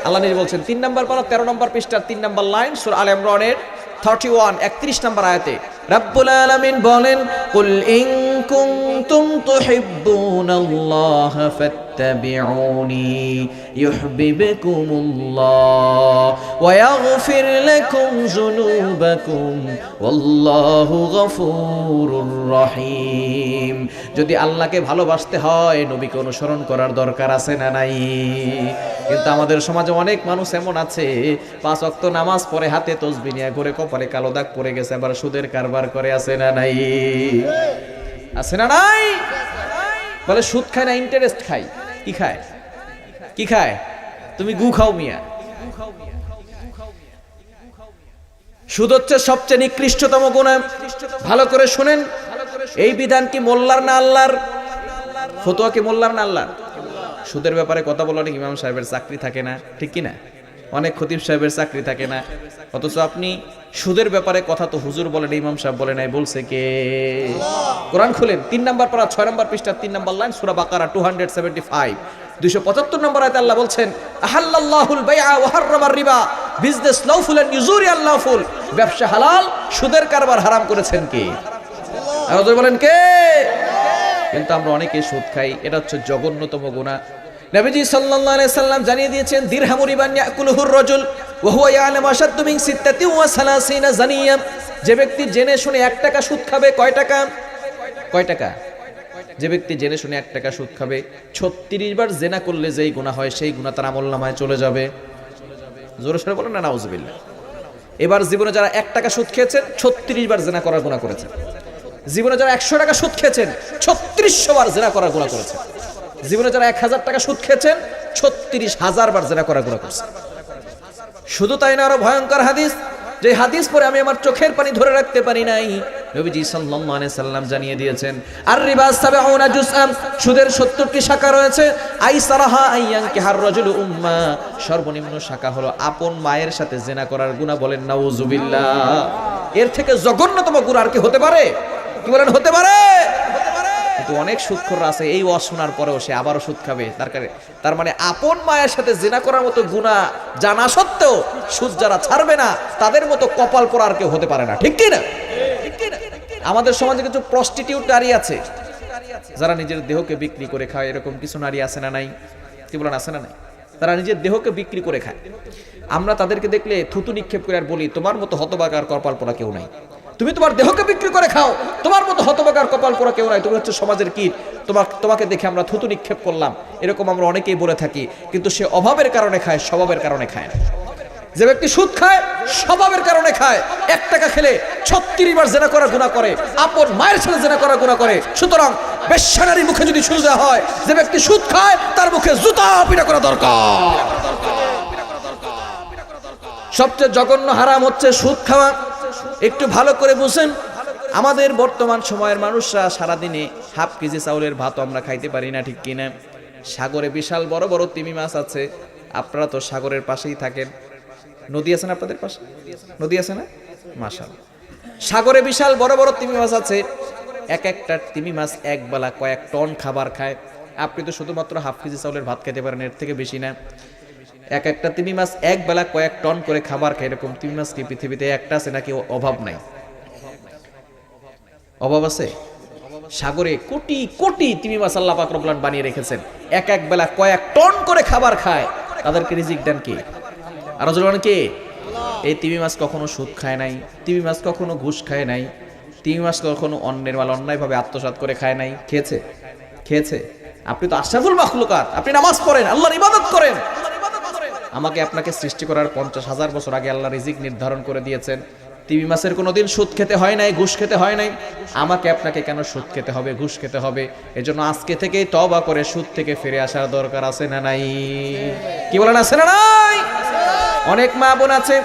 A: আল্লাহ নিজে বলছেন 3 নম্বর পারা 13 নম্বর পৃষ্ঠার 3 নম্বর লাইন সূরা আলে ইমরানের 31 31 নম্বর আয়াতে রব্বুল আলামিন বলেন, কুল ইন কুনতুম তুহিব্বুনাল্লাহ ফাত্তাবিউনি ইউহিব্বুকুমুল্লাহ ওয়া ইয়াগফির লাকুম যুনুবাকুম ওয়াল্লাহু গফুরুর রহিম। যদি আল্লাহকে ভালোবাসতে হয়, নবীকে অনুসরণ করার দরকার আছে না নাই? কিন্তু আমাদের সমাজে অনেক মানুষ এমন আছে, 5 ওয়াক্ত নামাজ পড়ে, হাতে তাসবিহ নিয়ে ঘুরে, কপালে কালো দাগ পড়ে গেছে, আবার সুদের কারবার করে, আছে না নাই? আছে না নাই? বলে সুদ খায় না, ইন্টারেস্ট খাই। কি খায়? কি খায়? তুমি গু খাও মিয়া। সুদ হচ্ছে সবচেয়ে নিকৃষ্টতম গুনাহ। ভালো করে শুনেন, এই বিধান কি মোল্লার না আল্লাহর? ফতোয়া কি মোল্লার না আল্লাহর? সুদের ব্যাপারে কথা বলা অনেক ইমাম সাহেবের চাকরি থাকে না, ঠিক কি না? অনেক খতিব সাহেবের চাকরি থাকে না, অথচ আপনি সুদের ব্যাপারে কথা তো হুজুর বলেন, ইমাম সাহেব বলে নাই, বলছে কে? কোরআন খুলেন 3 নম্বর পারা 6 নম্বর পৃষ্ঠা 3 নম্বর লাইন সূরা বাকারা 275 275 নম্বর আয়াতে আল্লাহ বলছেন, আহাল্লাল্লাহুল বাইআ ওয়া হাররামার রিবা, বিজনেস লawful এন্ড ইউজুরি আনলawful, ব্যবসা হালাল, সুদের কারবার হারাম করেছেন কে? আল্লাহ বলেন কে? কিন্তু আমরা অনেকে সুদ খাই, এটা হচ্ছে জঘন্যতম গুনাহ। নবীজি সাল্লাল্লাহু আলাইহি সাল্লাম জানিয়ে দিয়েছেন, দিরহামু রিবান ইয়াকুলুহুর রাজুল ওয়া হুয়া ইয়ালামু আশাদ্দু মিন 36 জানিয়া। যে ব্যক্তি জেনে শুনে 1 টাকা সুদ খাবে, কয় টাকা? কয় টাকা? যে ব্যক্তি জেনে শুনে 1 টাকা সুদ খাবে, 36 বার জেনা করলে যেই গুনাহ হয়, সেই গুনাহ তার আমলনামায় চলে যাবে। জোরে সোরে বলেন না নাউজুবিল্লাহ। এবার জীবনে যারা 1 টাকা সুদ খেয়েছেন, 36 বার জেনা করার গুনাহ করেছেন। জীবনে যারা 100 টাকা সুদ খেয়েছেন, 3600 বার জেনা করার গুনাহ করেছেন। জীবনে যারা 1000 টাকা সুদ খেয়েছেন, 36,000 বার জেনা করার গুনাহ করেছেন। শুধু তাই না, আরো ভয়ঙ্কর হাদিস, যে হাদিস পরে আমি আমার চোখের পানি ধরে রাখতে পারি নাই। নবীজি সাল্লাল্লাহু আলাইহি সাল্লাম জানিয়ে দিয়েছেন আর রিবা 70 জুজআম, সুদের 70টি শাখা রয়েছে। আইসারাহা আইয়ানকিহার রাজুলু উম্মা, সর্বনিম্ন শাখা হলো আপন মায়ের সাথে জিনা করার গুনাহ। বলেন নাউজুবিল্লাহ। এর থেকে জঘন্যতম গুনাহ আর কি হতে পারে? কি বলেন হতে পারে? কিন্তু অনেক সুদখোররা আছে এই ওয়াজ শোনার পরেও সে আবারও সুদ খাবে। তার মানে আপন মায়ের সাথে জিনা করার মতো গুনাহ জানা সত্ত্বেও সুদ যারা ছাড়বে না তাদের মতো কপাল পোড়া আর কেউ হতে পারে না। ঠিক কি না? আমাদের সমাজে কিছু প্রস্টিটিউট নারী আছে যারা নিজের দেহকে বিক্রি করে খায়। এরকম কিছু নারী আছে না নাই? কি বলেন আছে না নাই? তারা নিজের দেহকে বিক্রি করে খায়। আমরা তাদেরকে দেখলে থুতু নিক্ষেপ করে আর বলি তোমার মতো হতভাগা আর কপাল পোড়া কেউ নাই। তুমি তোমার দেহকে বিক্রি করে খাও, তোমার মতো হতভাগা আর কপাল পোড়া কেউ নাই। তুমি হচ্ছে সমাজের কীট। তোমাকে দেখে আমরা থুতু নিক্ষেপ করলাম, এরকম আমরা অনেকেই বলে থাকি। কিন্তু সে অভাবের কারণে খায়, স্বভাবের কারণে খায় না। যে ব্যক্তি সুদ খায় স্বভাবের কারণে খায়। 1 টাকা খেলে 36 বার জিনা করার গুনাহ করে, আপন মায়ের সাথে জিনা করার গুনাহ করে। সুতরাং বেশ্যা নারীর মুখে যদি সুদ দেওয়া হয়, যে ব্যক্তি সুদ খায় তার মুখে জুতা পিটা করা দরকার। সবচেয়ে জঘন্য হারাম হচ্ছে সুদ খাওয়া। একটু ভালো করে বুঝেন, আমাদের বর্তমান সময়ের মানুষরা সারাদিনে হাফ কেজি চাউলের ভাত আমরা খাইতে পারি না। ঠিক কিনা? সাগরে বিশাল বড় বড় তিমি মাছ আছে। আপনারা তো সাগরের পাশেই থাকেন, নদী আছে না আপনাদের পাশে? নদী আছে না? মাশাআল্লাহ। সাগরে বিশাল বড় বড় তিমি মাছ আছে। এক একটা তিমি মাছ এক বেলা কয়েক টন খাবার খায়। আপনি তো শুধুমাত্র হাফ কেজি চাউলের ভাত খেতে পারেন, এর থেকে বেশি না। এক একটা তিমি মাছ এক বেলা কয়েক টন করে খাবার খায়। এরকম তিমি মাছ কি পৃথিবীতে একটা আছে নাকি অভাব নাই? অভাব আছে? সাগরে কোটি কোটি তিমি মাছ আল্লাহ পাক রব্বুল আলামিন বানিয়ে রেখেছেন। এক এক বেলা কয়েক টন করে খাবার খায়। তাদেরকে রিজিক দেন কে? আর বলেন কে? এই তিমি মাছ কখনো সুদ খায় নাই, তিমি মাছ কখনো ঘুষ খায় নাই, তিমি মাছ কখনো অন্যের মাল অন্যায়ভাবে আত্মসাৎ করে খায় নাই। খেয়েছে? খেয়েছে? আপনি তো আশরাফুল মাখলুকাত, আপনি নামাজ পড়েন, আল্লাহর ইবাদত করেন। আমাকে আপনাকে সৃষ্টি করার 50,000 বছর আগে আল্লাহ রিজিক নির্ধারণ করে দিয়েছেন। তিমি মাছের কোনোদিন সুদ খেতে হয় নাই, ঘুষ খেতে হয় নাই। আমাকে আপনাকে কেন সুদ খেতে হবে, ঘুষ খেতে হবে? এজন্য আজকে থেকেই তওবা করে সুদ থেকে ফিরে আসার দরকার আছে না নাই? কি বলেন আছে না নাই? অনেক মা বোন আছে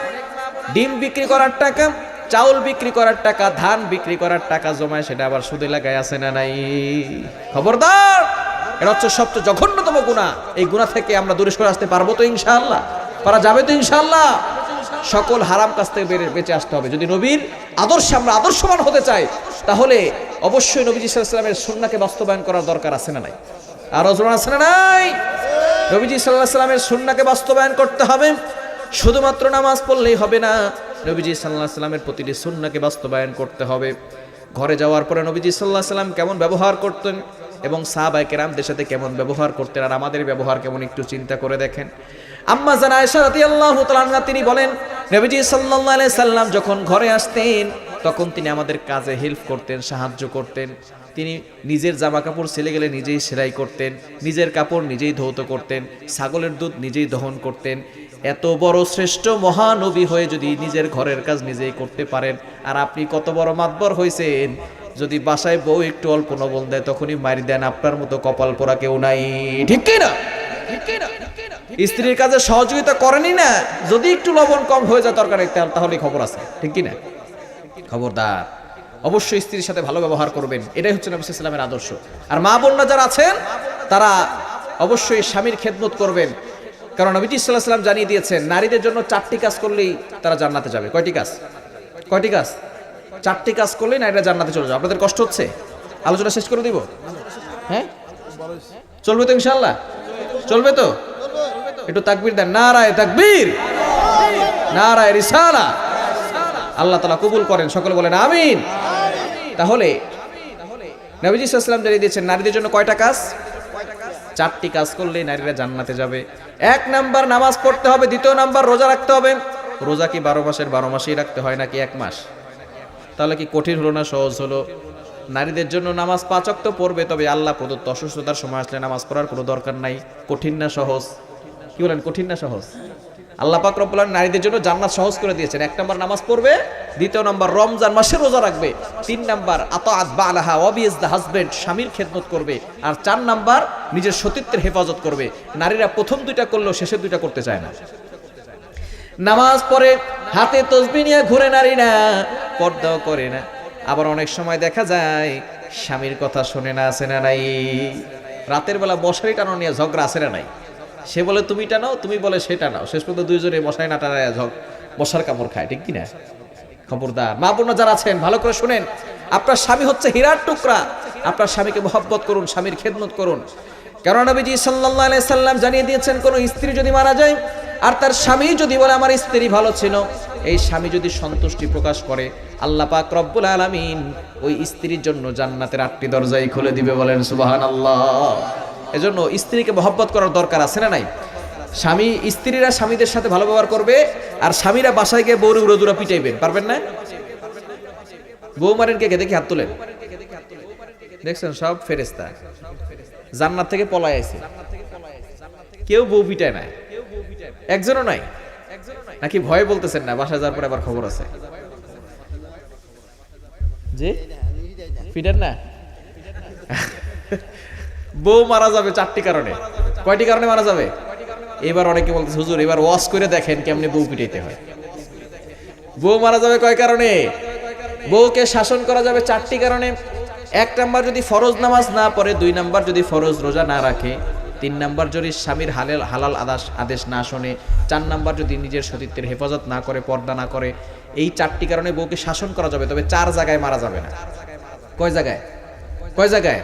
A: ডিম বিক্রি করার টাকা, চাউল বিক্রি করার টাকা, ধান বিক্রি করার টাকা জমায়, সেটা আবার সুদে লাগায় আছে না নাই? খবরদার, এটা হচ্ছে সবচেয়ে জঘন্যতম গুনাহ। এই গুনাহ থেকে আমরা দূরে সরে আসতে পারবো তো ইনশাআল্লাহ? পারা যাবে তো ইনশাআল্লাহ? সকল হারাম কাজ থেকে বেঁচে আসতে হবে। যদি নবীর আদর্শে আমরা আদর্শবান হতে চাই, তাহলে অবশ্যই নবীজি সাল্লাল্লাহু আলাইহি ওয়াসাল্লামের সুন্নাহকে বাস্তবায়ন করার দরকার আছে না নাই? আর ওজন আছে না নাই? নবীজি সাল্লাল্লাহু আলাইহি ওয়াসাল্লামের সুন্নাহকে বাস্তবায়ন করতে হবে। শুধুমাত্র নামাজ পড়লেই হবে না, নবীজি সাল্লাল্লাহু আলাইহি ওয়াসাল্লামের প্রতিটি সুন্নাহকে বাস্তবায়ন করতে হবে। ঘরে যাওয়ার পরে নবীজি সাল্লাল্লাহু আলাইহি ওয়াসাল্লাম কেমন ব্যবহার করতেন এবং সাহাবায়ে কেরামদের সাথে কেমন ব্যবহার করতেন, আর আমাদের ব্যবহার কেমন একটু চিন্তা করে দেখেন। আম্মা জান আয়েশা রাদিয়াল্লাহু তাআলা আনহা তিনি বলেন, নবীজি সাল্লাল্লাহু আলাইহি সাল্লাম যখন ঘরে আসতেন তখন তিনি আমাদের কাজে হেল্প করতেন, সাহায্য করতেন। তিনি নিজের জামা কাপড় ছেলে গেলে নিজেই সেলাই করতেন, নিজের কাপড় নিজেই ধৌত করতেন, ছাগলের দুধ নিজেই দহন করতেন। এত বড় শ্রেষ্ঠ মহানবী হয়ে যদি নিজের ঘরের কাজ নিজেই করতে পারেন, আর আপনি কত বড় মাতবর হয়েছেন, যদি বাসায় বউ একটু অল্প লবণ দেয় তখনই মারি দেন। আপনার মতো কপাল পোড়া কেউ নাই। ঠিক কি না? স্ত্রীর কাজে সহযোগিতা করেনি না, যদি একটু লবণ কম হয়ে যায় তরকারি, তাহলে খবর আছে। ঠিক কি না? খবরদার, অবশ্যই স্ত্রীর সাথে ভালো ব্যবহার করবেন। এটাই হচ্ছে নবী সাল্লাল্লাহু আলাইহি ওয়াসাল্লামের আদর্শ। আর মা বোনরা যারা আছেন তারা অবশ্যই স্বামীর খেদমত করবেন, কারণ নবী সাল্লাল্লাহু আলাইহি ওয়াসাল্লাম জানিয়ে দিয়েছেন নারীদের জন্য 4টি কাজ করলেই তারা জান্নাতে যাবে। কয়টি কাজ? কয়টি কাজ? 4টি কাজ করলেই নারীরা জান্নাতে চলে যাবে। আপনাদের কষ্ট হচ্ছে? আলোচনা শেষ করে দিব? হ্যাঁ, চলবে তো ইনশাআল্লাহ? চলবে তো? একটু তাকবীর দেন। নারায়ে তাকবীর, নারায়ে রিসালা। আল্লাহ তাআলা কবুল করেন, সকলে বলেন আমিন। তাহলে নবীজি সাল্লাল্লাহু আলাইহি ওয়াসাল্লাম জানিয়ে দিয়েছেন নারীদের জন্য কয়টা কাজ? 4টি কাজ করলেই নারীরা জান্নাতে যাবে। 1 নাম্বার নামাজ পড়তে হবে, 2 নাম্বার রোজা রাখতে হবে। রোজা কি 12 মাসের 12 মাসেই রাখতে হয় নাকি 1 মাস? তাহলে কি কঠিন হলো না সহজ হলো? নারীদের জন্য নামাজ 5 ওয়াক্ত পড়বে, তবে আল্লাহ প্রদত্ত অসুস্থতার সময় আসলে নামাজ পড়ার কোনো দরকার নাই। কঠিন না সহজ? কি বলেন, কঠিন না সহজ? আল্লাহ পাক রব্বুল আলামিন নারীদের জন্য জান্নাত সহজ করে দিয়েছেন। 1 নাম্বার নামাজ পড়বে, 2 নাম্বার রমজান মাসে রোজা রাখবে, 3 নাম্বার আতাআত বালাহা ওয়াবিজ দ্য হাজবেন্ড, স্বামীর খেদমত করবে, আর 4 নাম্বার নিজের সতীত্বের হেফাজত করবে। নারীরা প্রথম 2টা করলেও শেষের 2টা করতে চায় না। নামাজ পড়ে হাতে তসবিহ নিয়ে ঘুরে নারী না, পর্দাও করে না, আবার অনেক সময় দেখা যায় স্বামীর কথা শোনে না, আছে না নাই? রাতের বেলা মশারি টানো নিয়ে ঝগড়া, আছে না নাই? সে বলে তুমি টানাও, তুমি বলে সে টানাও, শেষ পর্যন্ত দুইজনে মশারি না টানায় মশার কামড় খায়, ঠিক কিনা? খবরদার মা বোন যারা আছেন ভালো করে শুনেন, আপনার স্বামী হচ্ছে হীরার টুকরা, আপনার স্বামীকে মহব্বত করুন, স্বামীর খেদমত করুন। কারণ নবীজি সাল্লাল্লাহু আলাইহি সাল্লাম জানিয়ে দিয়েছেন, কোন স্ত্রী যদি মারা যায় আর তার স্বামী যদি বলে আমার স্ত্রী ভালো ছিল, এই স্বামী যদি সন্তুষ্টি প্রকাশ করে, আল্লাহ পাক রব্বুল আলামিন ওই স্ত্রীর জন্য জান্নাতের 8টি দরজাই খুলে দিবে, বলেন সুবহানাল্লাহ। এজন্য স্ত্রীকে মহব্বত করার দরকার আছে না নাই? স্বামী স্ত্রীরা স্বামীদের সাথে ভালো ব্যবহার করবে, আর স্বামীরা বাসায় গিয়ে বউরে উড়োদুরা পিটাইবেন, পারবেন না? বউ মারেন কে? দেখি হাত তোলেন। দেখছেন সব ফেরেশতা জান্নাত থেকে পলায় আছে, কেউ বউ পিটায় না, একজনও নাই। নাকি ভয়ে বলতেছেন না? বাসায় যাওয়ার পরে আবার খবর আছে যে পিটার না। বউ মারা যাবে 4টি কারণে। কয়টি কারণে মারা যাবে? এবার অনেকে বলতেছে হুজুর এবার ওয়াজ করে দেখেন কেমনে বউ পিটাইতে হয়। বউ মারা যাবে কয় কারণে? বউকে শাসন করা যাবে 4টি কারণে। 1 নাম্বার যদি ফরজ নামাজ না পড়ে, 2 নাম্বার যদি ফরজ রোজা না রাখে, 3 নাম্বার যদি স্বামীর হালাল আদেশ না শোনে, 4 নাম্বার যদি নিজের সতীত্বের হেফাজত না করে, পর্দা না করে। এই 4টি কারণে বউকে শাসন করা যাবে, তবে 4 জায়গায় মারা যাবে না। কয় জায়গায়?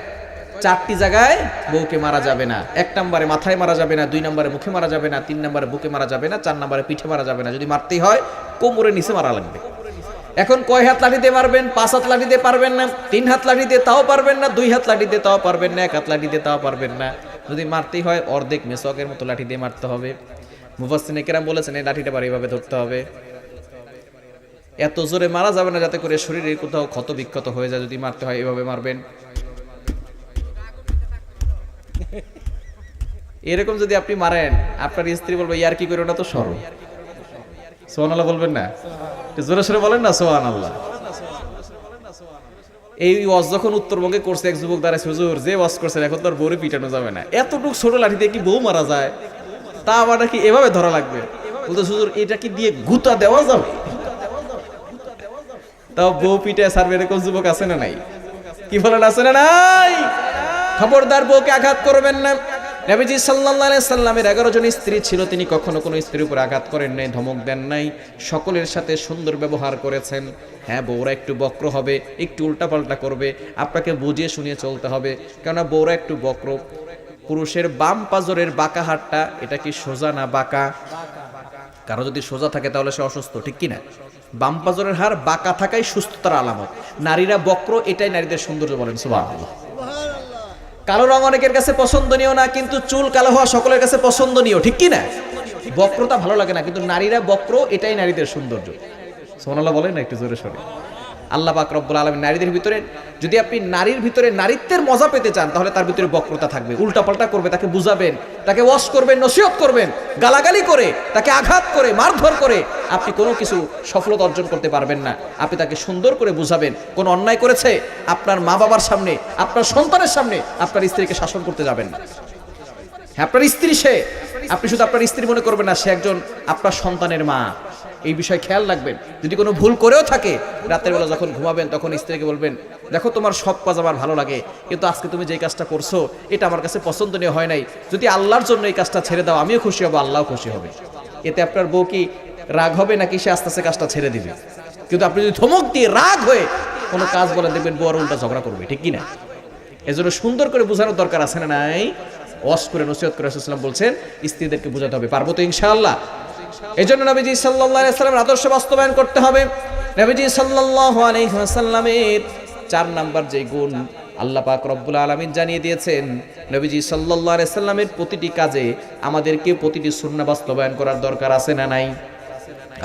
A: 4টি জায়গায় বউকে মারা যাবে না। 1 নম্বরে মাথায় মারা যাবে না, 2 নম্বরে মুখে মারা যাবে না, 3 নম্বরে বুকে মারা যাবে না, 4 নম্বরে পিঠে মারা যাবে না। যদি মারতেই হয় কোমরের নিচে মারা লাগবে। এখন কয় হাত লাঠি দিয়ে মারবেন? 5 হাত লাঠি দিয়ে পারবেন না, 3 হাত লাঠি দিয়ে তাও পারবেন না, 2 হাত লাঠি দিয়ে তাও পারবেন না, 1 হাত লাঠি দিয়ে তাও পারবেন না। যদি মারতেই হয় অর্ধেক মেসওয়াকের মতো লাঠি দিয়ে মারতে হবে। মুফাসসিরিনে কেরাম বলেছেন এই লাঠিটা এইভাবে ধরতে হবে। এত জোরে মারা যাবে না যাতে করে শরীরে কোথাও ক্ষত বিক্ষত হয়ে যায়। যদি মারতে হয় এভাবে মারবেন। এরকম যদি আপনি মারেন, আপনার স্ত্রী বলবে ইয়ার কি করে, ওটা তো সরল। সুবহানাল্লাহ বলবেন না? জোরে সোরে বলেন না সুবহানাল্লাহ। এই ওয়াজ যখন উত্তরবঙ্গে করছে, এক যুবক দাঁড়ায়, হুজুর যে ওয়াজ করছেন এখন তো আর বউরে পিটানো যাবে না, এতটুকু ছোট লাঠি দিয়ে কি বউ মারা যায়? তা আবার নাকি এভাবে ধরা লাগবে। বলতে হুজুর এটা কি দিয়ে গুতা দেওয়া যাবে? তাও বউ পিটায় সারবে, এরকম যুবক আছে না নাই? কি বলেন, আছে না নাই? খবরদার বউকে আঘাত করবেন না। নবীজি সাল্লাল্লাহু আলাইহি সাল্লামের 11 জন স্ত্রী ছিল, তিনি কখনো কোনো স্ত্রীর উপর আঘাত করেন নাই, ধমক দেন নাই, সকলের সাথে সুন্দর ব্যবহার করেছেন। হ্যাঁ, বউরা একটু বক্র হবে, একটু উল্টাপাল্টা করবে, আপনাকে বুঝিয়ে শুনিয়ে চলতে হবে, কেননা বউরা একটু বক্র। পুরুষের বাম পাজরের বাঁকা হাতটা, এটা কি সোজা না বাঁকা? কারো যদি সোজা থাকে তাহলে সে অসুস্থ, ঠিক কিনা? বাম পাজরের হাড় বাঁকা থাকাই সুস্থতার আলামত। নারীরা বক্র, এটাই নারীদের সৌন্দর্য, বলেন সুবহানাল্লাহ। কালো রং অনেকের কাছে পছন্দনীয় না, কিন্তু চুল কালো হওয়া সকলের কাছে পছন্দনীয়, ঠিক কি না? বক্রতা ভালো লাগে না, কিন্তু নারীরা বক্র, এটাই নারীদের সৌন্দর্য। সুবহানাল্লাহ বলেন না একটু জোরে সোরে। আল্লাহ পাক রব্বুল আলামিন নারীদের ভিতরে, যদি আপনি নারীর ভিতরে নারীত্বের মজা পেতে চান, তাহলে তার ভিতরে বক্রতা থাকবে, উল্টাপাল্টা করবে, তাকে বুঝাবেন, তাকে ওয়াশ করবেন, নসিহত করবেন। গালাগালি করে, তাকে আঘাত করে, মারধর করে আপনি কোনো কিছু সফলতা অর্জন করতে পারবেন না। আপনি তাকে সুন্দর করে বুঝাবেন। কোন অন্যায় করেছে, আপনার মা বাবার সামনে, আপনার সন্তানের সামনে আপনার স্ত্রীকে শাসন করতে যাবেন না। হ্যাঁ, আপনার স্ত্রী সে, আপনি শুধু আপনার স্ত্রী মনে করবেন না, সে একজন আপনার সন্তানের মা। এই বিষয়ে খেয়াল রাখবেন। যদি কোনো ভুল করেও থাকে, রাতের বেলা যখন ঘুমাবেন তখন স্ত্রীকে বলবেন, দেখো তোমার সব কাজ আমার ভালো লাগে, কিন্তু আজকে তুমি যে কাজটা করছো এটা আমার কাছে পছন্দনীয় হয় নাই। যদি আল্লাহর জন্য এই কাজটা ছেড়ে দাও, আমিও খুশি হব, আল্লাহও খুশি হবে। এতে আপনার বউ কি রাগ হবে নাকি সে আস্তে আস্তে কাজটা ছেড়ে দিবে? কিন্তু আপনি যদি ধমক দিয়ে রাগ হয়ে কোনো কাজ বলে, দেখবেন বউ আর উল্টা ঝগড়া করবে, ঠিক কিনা? এজন্য সুন্দর করে বোঝানোর দরকার আছে না নাই? ওয়াজ করে, নসিহত করে রাসূলুল্লাহ বলছেন স্ত্রীদেরকে বোঝাতে হবে। পারবো তো ইনশাআল্লাহ? এজন্য নবীজি সাল্লাল্লাহু আলাইহি ওয়াসাল্লামের আদর্শ বাস্তবায়ন করতে হবে। নবীজি সাল্লাল্লাহু আলাইহি ওয়াসাল্লামের 4 নাম্বার যে গুণ আল্লাহ পাক রব্বুল আলামিন জানিয়ে দিয়েছেন, নবীজি সাল্লাল্লাহু আলাইহি ওয়াসাল্লামের প্রতিটি কাজে আমাদেরকে প্রতিটি সুন্নাহ বাস্তবায়ন করার দরকার আছে না নাই?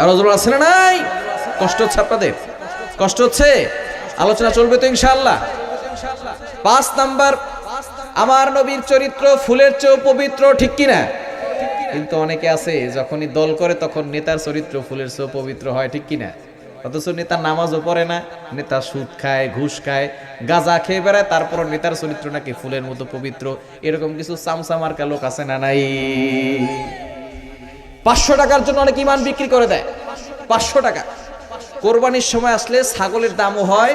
A: আর জোর আছে না নাই? কষ্ট হচ্ছে আপনাদের? কষ্ট হচ্ছে? আলোচনা চলবে তো ইনশাআল্লাহ? 5 নাম্বার, আমার নবীর চরিত্র ফুলের চেয়েও পবিত্র, ঠিক কিনা? কিন্তু অনেকে আছে যখনই দল করে তখন নেতার চরিত্র ফুলের চেয়েও পবিত্র হয়, ঠিক কিনা? অথচ নেতা নামাজও পড়ে না, নেতা সুদ খায়, ঘুষ খায়, গাঁজা খেয়ে বেড়ায়, তারপর নেতার চরিত্র নাকি ফুলের মতো পবিত্র। এরকম কিছু চামচামার্কা লোক আছে না নাই? 500 টাকার জন্য অনেক ইমান বিক্রি করে দেয়। 500 টাকা। কোরবানির সময় আসলে ছাগলের দামও হয়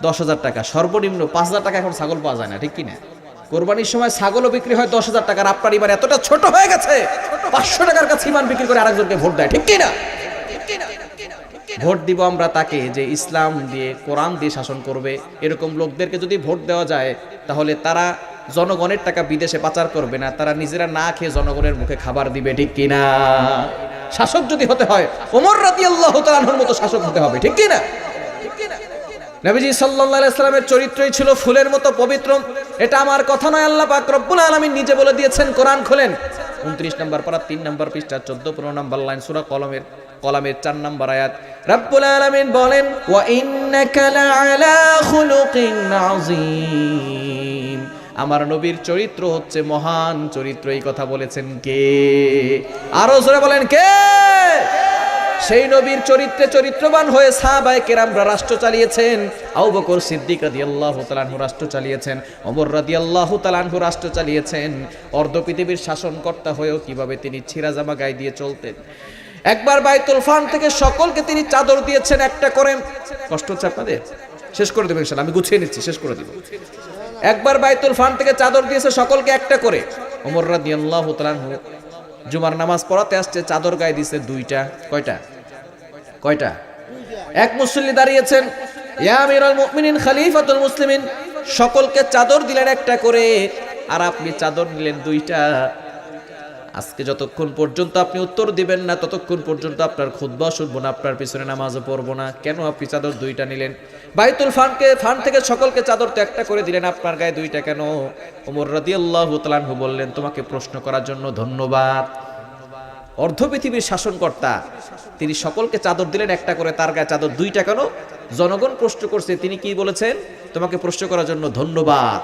A: 10,000 টাকা, সর্বনিম্ন 5,000 টাকা এখন ছাগল পাওয়া যায় না, ঠিক কিনা? কোরবানির সময় ছাগলও বিক্রি হয় 10,000 টাকার। আপনার ইমান এতটা ছোট হয়ে গেছে 500 টাকার কাছে ইমান বিক্রি করে আরেকজনকে ভোট দেয়, ঠিক কিনা? ভোট দিব আমরা তাকে যে ইসলাম দিয়ে কোরআন দিয়ে শাসন করবে। এরকম লোকদেরকে যদি ভোট দেওয়া যায় তাহলে তারা জনগণের টাকা বিদেশে পাচার করবে না, তারা নিজেরা না খেয়ে জনগণের মুখে খাবার দিবে, ঠিক কিনা? শাসক যদি হতে হয় ওমর রাদিয়াল্লাহু তাআলা আনহুর মতো শাসক হতে হবে, ঠিক কিনা? নবীজি সাল্লাল্লাহু আলাইহি সাল্লামের চরিত্রই ছিল ফুলের মতো পবিত্র। এটা আমার কথা নয়, আল্লাহ পাক রব্বুল আলামিন নিজে বলে দিয়েছেন। কোরআন খোলেন 29 নম্বর পারা 3 নম্বর পৃষ্ঠা 14-15 নম্বর লাইন, সূরা কলমের 4 নম্বর আয়াত। রব্বুল আলামিন বলেন ওয়া ইন্নাকা লাআলা খুলুকিন আযীম। আমার নবীর চরিত্র হচ্ছে মহান চরিত্র। এই কথা বলেছেন কে? আরো জোরে বলেন কে? সেই নবীর চরিত্রে চরিত্রবান হয়ে সাহাবায়ে কেরামরা রাষ্ট্র চালিয়েছেন। আবু বকর সিদ্দিক রাদিয়াল্লাহু তাআলা আনহু রাষ্ট্র চালিয়েছেন, ওমর রাদিয়াল্লাহু তাআলা আনহু রাষ্ট্র চালিয়েছেন। অর্ধ পৃথিবীর শাসনকর্তা হয়েও কিভাবে তিনি ছিঁড়া জামা গায়ে দিয়ে চলতেন। একবার বাইতুল ফান্ড থেকে সকলকে তিনি চাদর দিয়েছেন একটা করে। কষ্ট হচ্ছে আপনাদের? শেষ করে দেব ইনশাআল্লাহ, আমি গুছিয়ে নিচ্ছি, শেষ করে দিব। একবার বাইতুল ফান্ড থেকে চাদর দিয়েছে সকলকে একটা করে। ওমর রাদিয়াল্লাহু তাআলা আনহু জুমার নামাজ পড়াতে আসছে, চাদর গায়ে দিয়েছে 2টা। কয়টা? এক মুসল্লি দাঁড়িয়েছেন, ইয়া আমিরুল মুমিনিন খলিফাতুল মুসলিমিন, সকলকে চাদর দিলেন একটা করে, আর আপনি চাদর নিলেন 2টা। আজকে যতক্ষণ পর্যন্ত আপনি উত্তর দিবেন না ততক্ষণ পর্যন্ত আপনার খুতবা শুনবো না, আপনার পিছনে নামাজও পড়বো না। কেন আপনি চাদর 2টা নিলেন? বাইতুল ফান্ড থেকে সকলকে চাদর তো একটা করে দিলেন, আপনার গায়ে 2টা কেন? ওমর রাদিয়াল্লাহু তাআলা আনহু বললেন তোমাকে প্রশ্ন করার জন্য ধন্যবাদ। অর্ধ পৃথিবীর শাসনকর্তা, তিনি সকলকে চাদর দিলেন একটা করে, তার গায়ে চাদর 2টা কেন? জনগণ প্রশ্ন করছে, তিনি কি বলেছেন? তোমাকে প্রশ্ন করার জন্য ধন্যবাদ।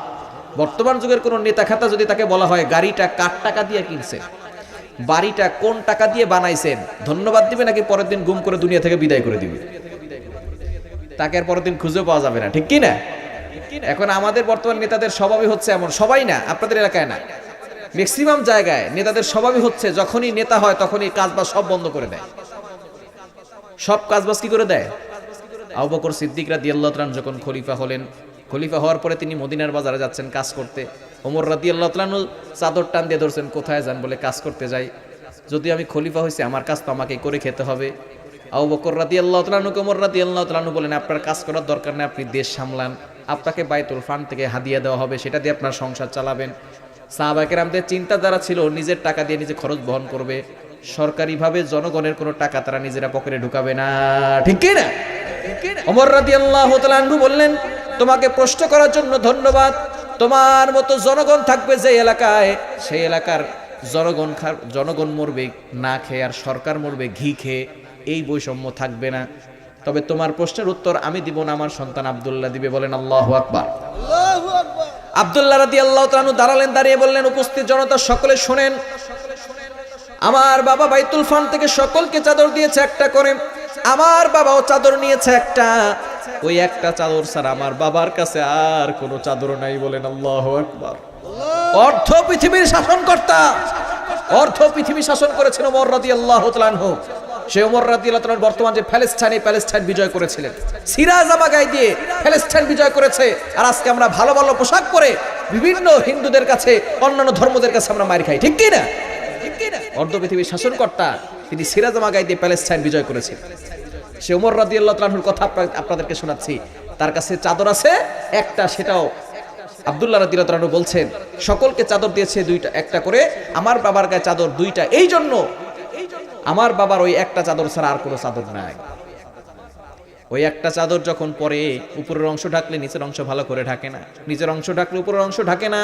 A: বর্তমান যুগের কোন নেতা খাতা যদি তাকে বলা হয় গাড়িটা কার টাকা দিয়ে কিনছেন, বাড়িটা কোন টাকা দিয়ে বানাইছেন, ধন্যবাদ দিবে নাকি পরের দিন গুম করে দুনিয়া থেকে বিদায় করে দিবে? তাকে আর পরের দিন খুঁজে পাওয়া যাবে না, ঠিক কি না? এখন আমাদের বর্তমান নেতাদের স্বভাবই হচ্ছে এমন, সবাই না, আপনাদের এলাকায় না, ম্যাক্সিমাম জায়গায় নেতাদের স্বভাবই হচ্ছে যখনই নেতা হয় তখনই কাজবাজ সব বন্ধ করে দেয়। সব কাজবাজ কি করে দেয়? আবু বকর সিদ্দিক রাদিয়াল্লাহু তাআলা যখন খলিফা হলেন, খলিফা হওয়ার পরে তিনি মদিনার বাজারে যাচ্ছেন কাজ করতে। ওমর রাদিয়াল্লাহু তাআলা চাদর টান দিয়ে ধরছেন, কোথায় যান? বলে কাজ করতে যাই। যদি আমি খলিফা হয়েছি আমার কাজ তো আমাকে করে খেতে হবে। আবু বকর রাদিয়াল্লাহু তাআলা ওমর রাদিয়াল্লাহু তাআলা বলেন আপনার কাজ করার দরকার নেই, আপনি দেশ সামলান, আপনাকে বাইতুল ফান্ড থেকে হাদিয়া দেওয়া হবে, সেটা দিয়ে আপনার সংসার চালাবেন। সাহাবায়ে কেরামদের চিন্তাধারা ছিল নিজের টাকা দিয়ে নিজে খরচ বহন করবে, সরকারিভাবে জনগণের কোনো টাকা তারা নিজেরা পকেটে ঢুকাবে না, ঠিক কি না? ওমর রাদিয়াল্লাহু তাআলা আনহু বললেন তোমাকে প্রশ্ন করার জন্য ধন্যবাদ। তোমার মতো জনগণ থাকবে যে এলাকায়, সেই এলাকার জনগণ মরবে না খেয়ে আর সরকার মরবে ঘি খেয়ে, এই বৈষম্য থাকবে না। তবে তোমার প্রশ্নের উত্তর আমি দিব না, আমার সন্তান আব্দুল্লাহ দিবে। বলেন আল্লাহু আকবার।
C: আল্লাহু আকবার।
A: আব্দুল্লাহ রাদিয়াল্লাহু তাআলা আনহু দাঁড়ালেন, দাঁড়িয়ে বললেন উপস্থিত জনতা সকলে শুনেন, আমার বাবা বাইতুল ফান্ড থেকে সকলকে চাদর দিয়েছে একটা করে, আমার বাবাও চাদর নিয়েছে একটা, ওই একটা চাদর ছাড়া আমার বাবার কাছে আর কোনো চাদর নাই। বলেন আল্লাহু আকবার। অর্ধ পৃথিবীর শাসনকর্তা, অর্ধ পৃথিবী শাসন করেছেন ওমর রাদিয়াল্লাহু তাআলা আনহু। সে ওমর রাদিয়াল্লাহু তাআলা বর্তমান যে প্যালেস্টাইন বিজয় করেছিলেন, সিরা জামা গায়ে দিয়ে প্যালেস্টাইন বিজয় করেছে। আর আজকে আমরা ভালো ভালো পোশাক পরে বিভিন্ন হিন্দুদের কাছে, অন্যান্য ধর্মদের কাছে আমরা মার খাই, ঠিক কি না? অর্ধ পৃথিবীর শাসনকর্তা, তিনি সিরা জামা গায়ে দিয়ে প্যালেস্টাইন বিজয় করেছেন। সে ওমর রাদিয়াল্লাহু তাআলা আনহুর কথা আপনাদেরকে শোনাচ্ছি। তার কাছে চাদর আছে একটা, সেটাও আব্দুল্লাহ রাদিয়াল্লাহু তাআলা আনহু বলছেন সকলকে চাদর দিয়েছে 2টা একটা করে, আমার বাবার গায়ে চাদর 2টা, এই জন্য আমার বাবার ওই একটা চাদর ছাড়া আর কোনো চাদর নাই। ওই একটা চাদর যখন পরে উপরের অংশ ঢাকলে নিচের অংশ ভালো করে ঢাকে না, নিচের অংশ ঢাকলে উপরের অংশ ঢাকে না।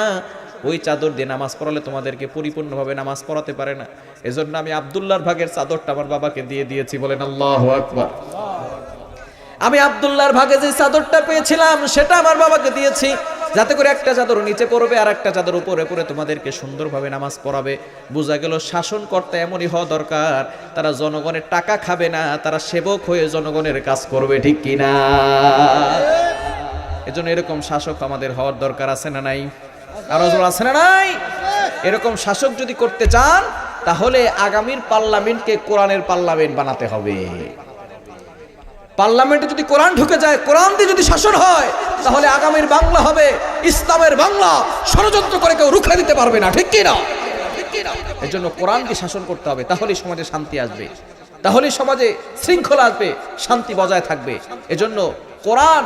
A: ওই চাদর দিয়ে নামাজ পড়ালে তোমাদেরকে পরিপূর্ণভাবে নামাজ পড়াতে পারে না। এজন্য আমি আব্দুল্লাহর ভাগের চাদরটা আমার বাবাকে দিয়ে দিয়েছি। বলেন আল্লাহু আকবার। আমি আব্দুল্লাহর ভাগে যে চাদরটা পেয়েছিলাম সেটা আমার বাবাকে দিয়েছি, যাতে করে একটা চাদর নিচে পড়বে আর একটা চাদর উপরে পড়ে তোমাদেরকে সুন্দরভাবে নামাজ পড়াবে। বোঝা গেল শাসনকর্তা এমনই হওয়া দরকার, তারা জনগণের টাকা খাবে না, তারা সেবক হয়ে জনগণের কাজ করবে, ঠিক কিনা? এজন্য এরকম শাসক আমাদের হওয়ার দরকার আছে না নাই? আরো জোর আছে না নাই? এরকম শাসক যদি করতে চান তাহলে আগামীর পার্লামেন্টকে কোরআনের পার্লামেন্ট বানাতে হবে। পার্লামেন্টে যদি কোরআন ঢুকে যায়, কোরআন দিয়ে যদি শাসন হয়, তাহলে আগামীর বাংলা হবে ইসলামের বাংলা। ষড়যন্ত্র করে কেউ রুখে দিতে পারবে না, ঠিক কি না? এর জন্য কোরআনকে শাসন করতে হবে, তাহলেই সমাজে শান্তি আসবে, তাহলেই সমাজে শৃঙ্খলা আসবে, শান্তি বজায় থাকবে। এজন্য কোরআন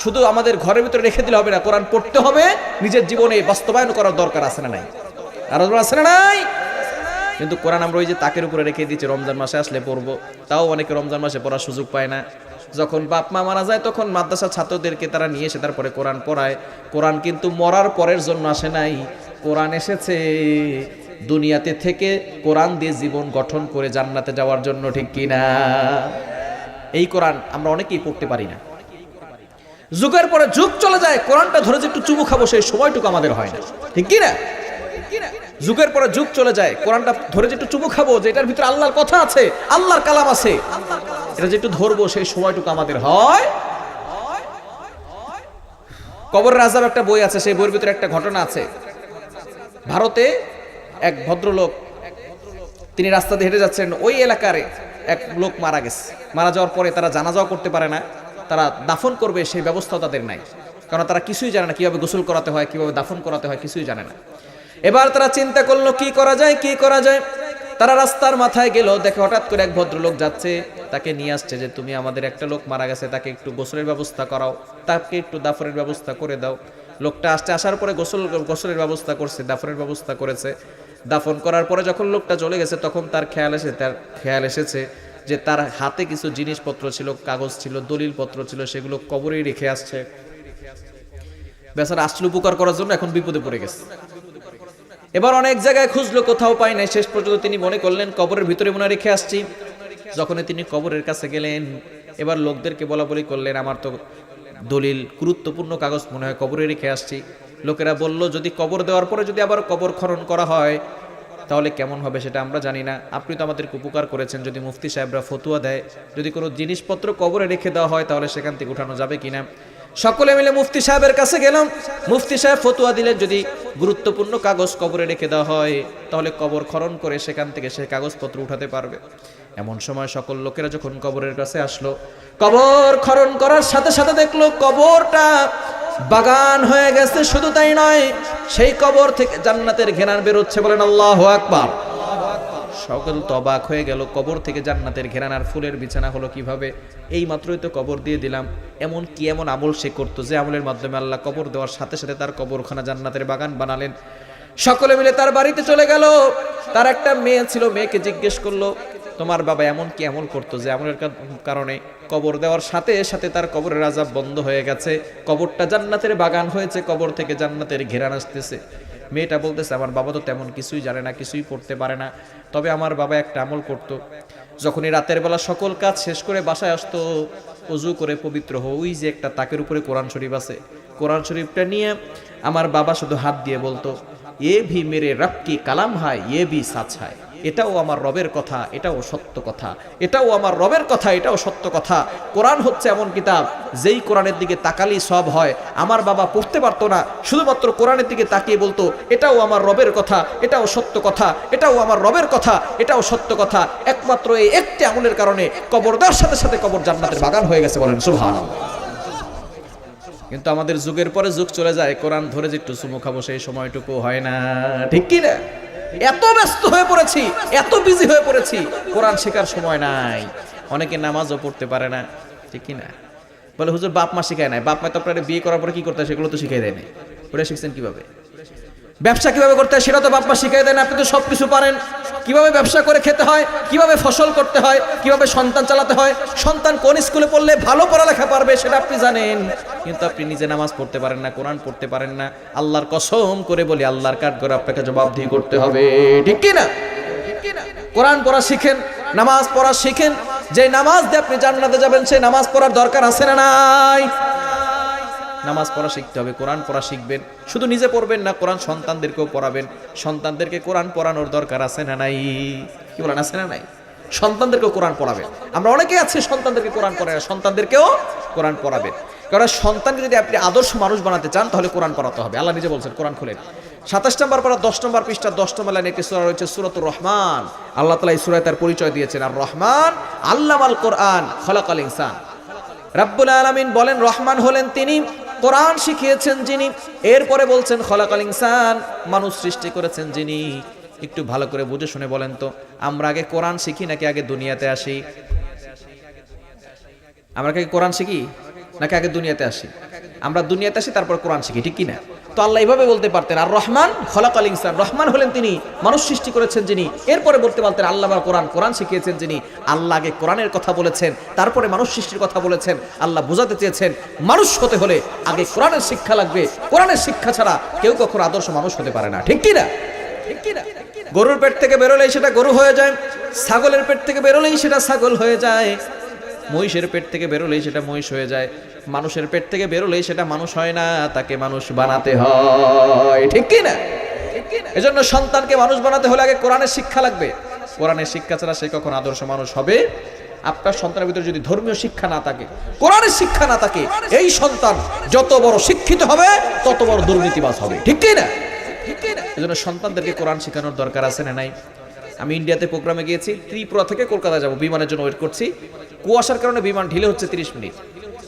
A: শুধু আমাদের ঘরের ভিতরে রেখে দিলে হবে না, কোরআন পড়তে হবে, নিজের জীবনে বাস্তবায়ন করার দরকার আছে না নাই? আর আছে না নাই? কিন্তু কোরআন আমরা ওই যে তাকের উপরে রেখে দিচ্ছি, রমজান মাসে আসলে পড়বো, তাও অনেকে রমজান মাসে পড়ার সুযোগ পায় না। যখন বাপ মা মারা যায় তখন মাদ্রাসা ছাত্রদেরকে তারা নিয়ে এসে তারপরে কোরআন পড়ায়। কোরআন কিন্তু মরার পরের জন্য আসে নাই, কোরআন এসেছে দুনিয়াতে থেকে কোরআন দিয়ে জীবন গঠন করে জান্নাতে যাওয়ার জন্য, ঠিক কিনা? এই কোরআন আমরা অনেকেই পড়তে পারি না, যুগের পরে যুগ চলে যায়, কোরআনটা ধরে যে একটু চুমু খাবো সেই সময়টুকু আমাদের হয় না, ঠিক কিনা? যুগের পরে যুগ চলে যায়, কোরআনটা ধরে যে একটু চুমু খাবো, যে এটার ভিতরে আল্লাহর কথা আছে, আল্লাহর কালাম আছে, এটা যে একটু ধরবো সেই সময়টুকু আমাদের হয়। কবরের আযাব একটা বই আছে, সেই বইয়ের ভিতরে একটা ঘটনা আছে। ভারতে এক ভদ্রলোক, তিনি রাস্তা দিয়ে হেঁটে যাচ্ছেন, ওই এলাকার এক লোক মারা গেছে। মারা যাওয়ার পরে তারা জানাজাও করতে পারে না, তারা দাফন করবে সেই ব্যবস্থাও তাদের নাই, কারণ তারা কিছুই জানে না কিভাবে গোসল করাতে হয়, কিভাবে দাফন করাতে হয়, কিছুই জানে না। এবার তারা চিন্তা করলো কি করা যায়, কি করা যায়। তারা রাস্তার মাথায় গেল, দেখে হঠাৎ করে এক ভদ্রলোক যাচ্ছে, তাকে নিয়ে আসছে যে তুমি আমাদের একটা লোক মারা গেছে, তাকে একটু গোসলের ব্যবস্থা করাও, তাকে একটু দাফনের ব্যবস্থা করে দাও। লোকটা আসছে, আসার পরে গোসলের ব্যবস্থা করছে, দাফনের ব্যবস্থা করেছে। দাফন করার পরে যখন লোকটা চলে গেছে তখন তার খেয়াল এসেছে যে তার হাতে কিছু জিনিসপত্র ছিল, কাগজ ছিল, দলিলপত্র ছিল, সেগুলো কবরেই রেখে আসছে। বেচারা আসল উপকার করার জন্য এখন বিপদে পড়ে গেছে। এবার অনেক জায়গায় খুঁজলো, কোথাও পায় নাই। শেষ পর্যন্ত তিনি মনে করলেন কবরের ভিতরে মনে রেখে আসছি। যখন তিনি কবরের কাছে গেলেন, এবার লোকদেরকে বলা বলি করলেন, আমার তো দলিল, গুরুত্বপূর্ণ কাগজ মনে হয় কবরে রেখে আসছি। লোকেরা বলল, যদি কবর দেওয়ার পরে যদি আবার কবর খনন করা হয় তাহলে কেমন হবে সেটা আমরা জানি না, আপনি তো আমাদেরকে উপকার করেছেন, যদি মুফতি সাহেবরা ফতুয়া দেয়, যদি কোনো জিনিসপত্র কবরে রেখে দেওয়া হয় তাহলে সেখান থেকে উঠানো যাবে কিনা। সকলে মিলে মুফতি সাহেবের কাছে গেলাম। মুফতি সাহেব ফতুয়া দিলেন, যদি গুরুত্বপূর্ণ কাগজ কবরে রেখে দেওয়া হয় তাহলে কবর খনন করে সেখান থেকে সেই কাগজপত্র উঠাতে পারবে। এমন সময় সকল লোকেরা যখন কবরের কাছে আসলো, কবর খনন করার সাথে সাথে দেখলো কবরটা বাগান হয়ে গেছে। শুধু তাই নয়, সেই কবর থেকে জান্নাতের ঘ্রাণ বেরোচ্ছে, বলেন আল্লাহু আকবার। সকল তো অবাক হয়ে গেল, কবর থেকে জান্নাতের ঘ্রাণ আর ফুলের বিছানা হলো কিভাবে? এই মাত্রই তো কবর দিয়ে দিলাম। এমন আমল সে করতো যে আমলের মাধ্যমে আল্লাহ কবর দেওয়ার সাথে সাথে তার কবরখানা জান্নাতের বাগান বানালেন। সকলে মিলে তার বাড়িতে চলে গেল। তার একটা মেয়ে ছিল, মেয়েকে জিজ্ঞেস করলো, তোমার বাবা এমন কি আমল করতো যে আমলের কারণে কবর দেওয়ার সাথে সাথে তার কবরের আযাব বন্ধ হয়ে গেছে, কবরটা জান্নাতের বাগান হয়েছে, কবর থেকে জান্নাতের ঘ্রাণ আসতেছে। মেয়েটা বলতেছে, আমার বাবা তো তেমন কিছুই জানে না, কিছুই পড়তে পারে না, তবে আমার বাবা একটা আমল করতো, যখনই রাতের বেলা সকল কাজ শেষ করে বাসায় আসতো, ওযু করে পবিত্র হয়ে ওই যে একটা তাকের উপরে কোরআন শরীফ আছে, কোরআন শরীফটা নিয়ে আমার বাবা শুধু হাত দিয়ে বলতো, এ ভি মেরে রব কি কালাম হায়, এ ভি সাচ হায়, এটাও আমার রবের কথা, এটাও সত্য কথা, এটাও আমার রবের কথা, এটাও সত্য কথা। কোরআন হচ্ছে এমন কিতাব, যেই কোরআনের দিকে তাকালেই সব হয়। আমার বাবা পড়তে পারতো না, শুধুমাত্র কোরআনের দিকে তাকিয়ে বলতো, এটাও আমার রবের কথা, এটাও সত্য কথা, এটাও আমার রবের কথা, এটাও সত্য কথা। একমাত্র এই একটি আমলের কারণে কবর দেওয়ার সাথে সাথে কবর জান্নাতের বাগান হয়ে গেছে, বলেন সুবহানাল্লাহ। কিন্তু আমাদের যুগের পরে যুগ চলে যায়, কোরআন ধরে যে একটু চুমু খাবো সেই সময়টুকু হয় না, ঠিক কি না? এত ব্যস্ত হয়ে পড়েছি, এত বিজি হয়ে পড়েছি, কোরআন শেখার সময় নাই। অনেকে নামাজও পড়তে পারে না, ঠিক কি না? বলে হুজুর বাপ মা শিখায় নাই। বাপ মা তো আপনারা বিয়ে করার পরে কি করতে হয় সেগুলো তো শিখাই দেয় নাই, ওটা শিখছেন কিভাবে? ব্যবসা কিভাবে করতে হয় সেটা তো বাপ মা শিখাই দেন। আপনি তো সবকিছু পারেন, কিভাবে ব্যবসা করে খেতে হয়, কিভাবে ফসল করতে হয়, কিভাবে সন্তান চালাতে হয়, সন্তান কোন স্কুলে পড়লে ভালো পড়ালেখা পারবে সেটা আপনি জানেন, কিন্তু আপনি নিজে নামাজ পড়তে পারেন না, কোরআন পড়তে পারেন না। আল্লাহর কসম করে বলি, আল্লাহর কাঠ করে আপনাকে জবাবদিহি করতে হবে, ঠিক কি না? কোরআন পড়া শিখেন, নামাজ পড়া শিখেন। যে নামাজ দিয়ে আপনি জান্নাতে যাবেন সেই নামাজ পড়ার দরকার আছে না নাই? নামাজ পড়া শিখতে হবে, কোরআন পড়া শিখবেন। শুধু নিজে পড়বেন না, কোরআন সন্তানদেরকেও পড়াবেন। সন্তানদেরকে কোরআন পড়ানোর দরকার আছে না নাই? কি বলেন, আছে না নাই? সন্তানদেরকেও কোরআন পড়াবেন। আমরা অনেকেই আছি সন্তানদেরকে কোরআন পড়ায়, সন্তানদেরকেও কোরআন পড়াবেন। কারণ সন্তানকে যদি আপনি আদর্শ মানুষ বানাতে চান তাহলে কোরআন পড়াতে হবে। আল্লাহ নিজে বলছেন, কোরআন খুলেন 27 নম্বর পারা 10 নম্বর পৃষ্ঠা 10 নম্বর লাইনে একটি সূরা রয়েছে, সূরাতুর রহমান। আল্লাহ তাআলা এই সূরায় তার পরিচয় দিয়েছেন, আর রহমান আল্লামাল কোরআন খালাকাল ইনসান। রাব্বুল আলামিন বলেন রহমান হলেন তিনি, কোরআন শিখিয়েছেন যিনি, এরপরে বলছেন খলাকাল ইনসান, মানুষ সৃষ্টি করেছেন যিনি। একটু ভালো করে বুঝে শুনে বলেন তো, আমরা আগে কোরআন শিখি নাকি আগে দুনিয়াতে আসি? আমরা আগে কোরআন শিখি নাকি আগে দুনিয়াতে আসি? আমরা দুনিয়াতে আসি, তারপর কোরআন শিখি, ঠিক কি না? তো আল্লাহ এইভাবে বলতে পারতেন আর রহমান খলাকাল ইনসান, রহমান হলেন তিনি, মানুষ সৃষ্টি করেছেন যিনি। এরপরে বলতে পারতেন আল্লাহ কোরআন, কোরআন শিখিয়েছেন যিনি। আল্লাহ আগে কোরআনের কথা বলেছেন, তারপরে মানুষ সৃষ্টির কথা বলেছেন। আল্লাহ বোঝাতে চেয়েছেন মানুষ হতে হলে আগে কোরআনের শিক্ষা লাগবে, কোরআনের শিক্ষা ছাড়া কেউ কখনো আদর্শ মানুষ হতে পারে না, ঠিক কি না? গরুর পেট থেকে বেরোলেই সেটা গরু হয়ে যায়, ছাগলের পেট থেকে বেরোলেই সেটা ছাগল হয়ে যায়, মহিষের পেট থেকে বেরোলেই সেটা মহিষ হয়ে যায়, মানুষের পেট থেকে বেরোলেই সেটা মানুষ হয় না, তাকে মানুষ বানাতে হয়, ঠিক কি না? এজন্য সন্তানকে মানুষ বানাতে হলে আগে কোরআনের শিক্ষা লাগবে। কোরআনের শিক্ষা ছাড়া সে কখন আদর্শ মানুষ হবে? আপনার সন্তানের ভিতরে যদি ধর্মীয় শিক্ষা না থাকে, কোরআনের শিক্ষা না থাকে, এই সন্তান যত বড় শিক্ষিত হবে তত বড় দুর্নীতিবাজ হবে, ঠিক কি না? এজন্য সন্তানদেরকে কোরআন শেখানোর দরকার আছে না নাই? আমি ইন্ডিয়াতে প্রোগ্রামে গিয়েছি, ত্রিপুরা থেকে কলকাতা যাব, বিমানের জন্য ওয়েট করছি। কুয়াশার কারণে বিমান ঢিলে হচ্ছে 30 মিনিট।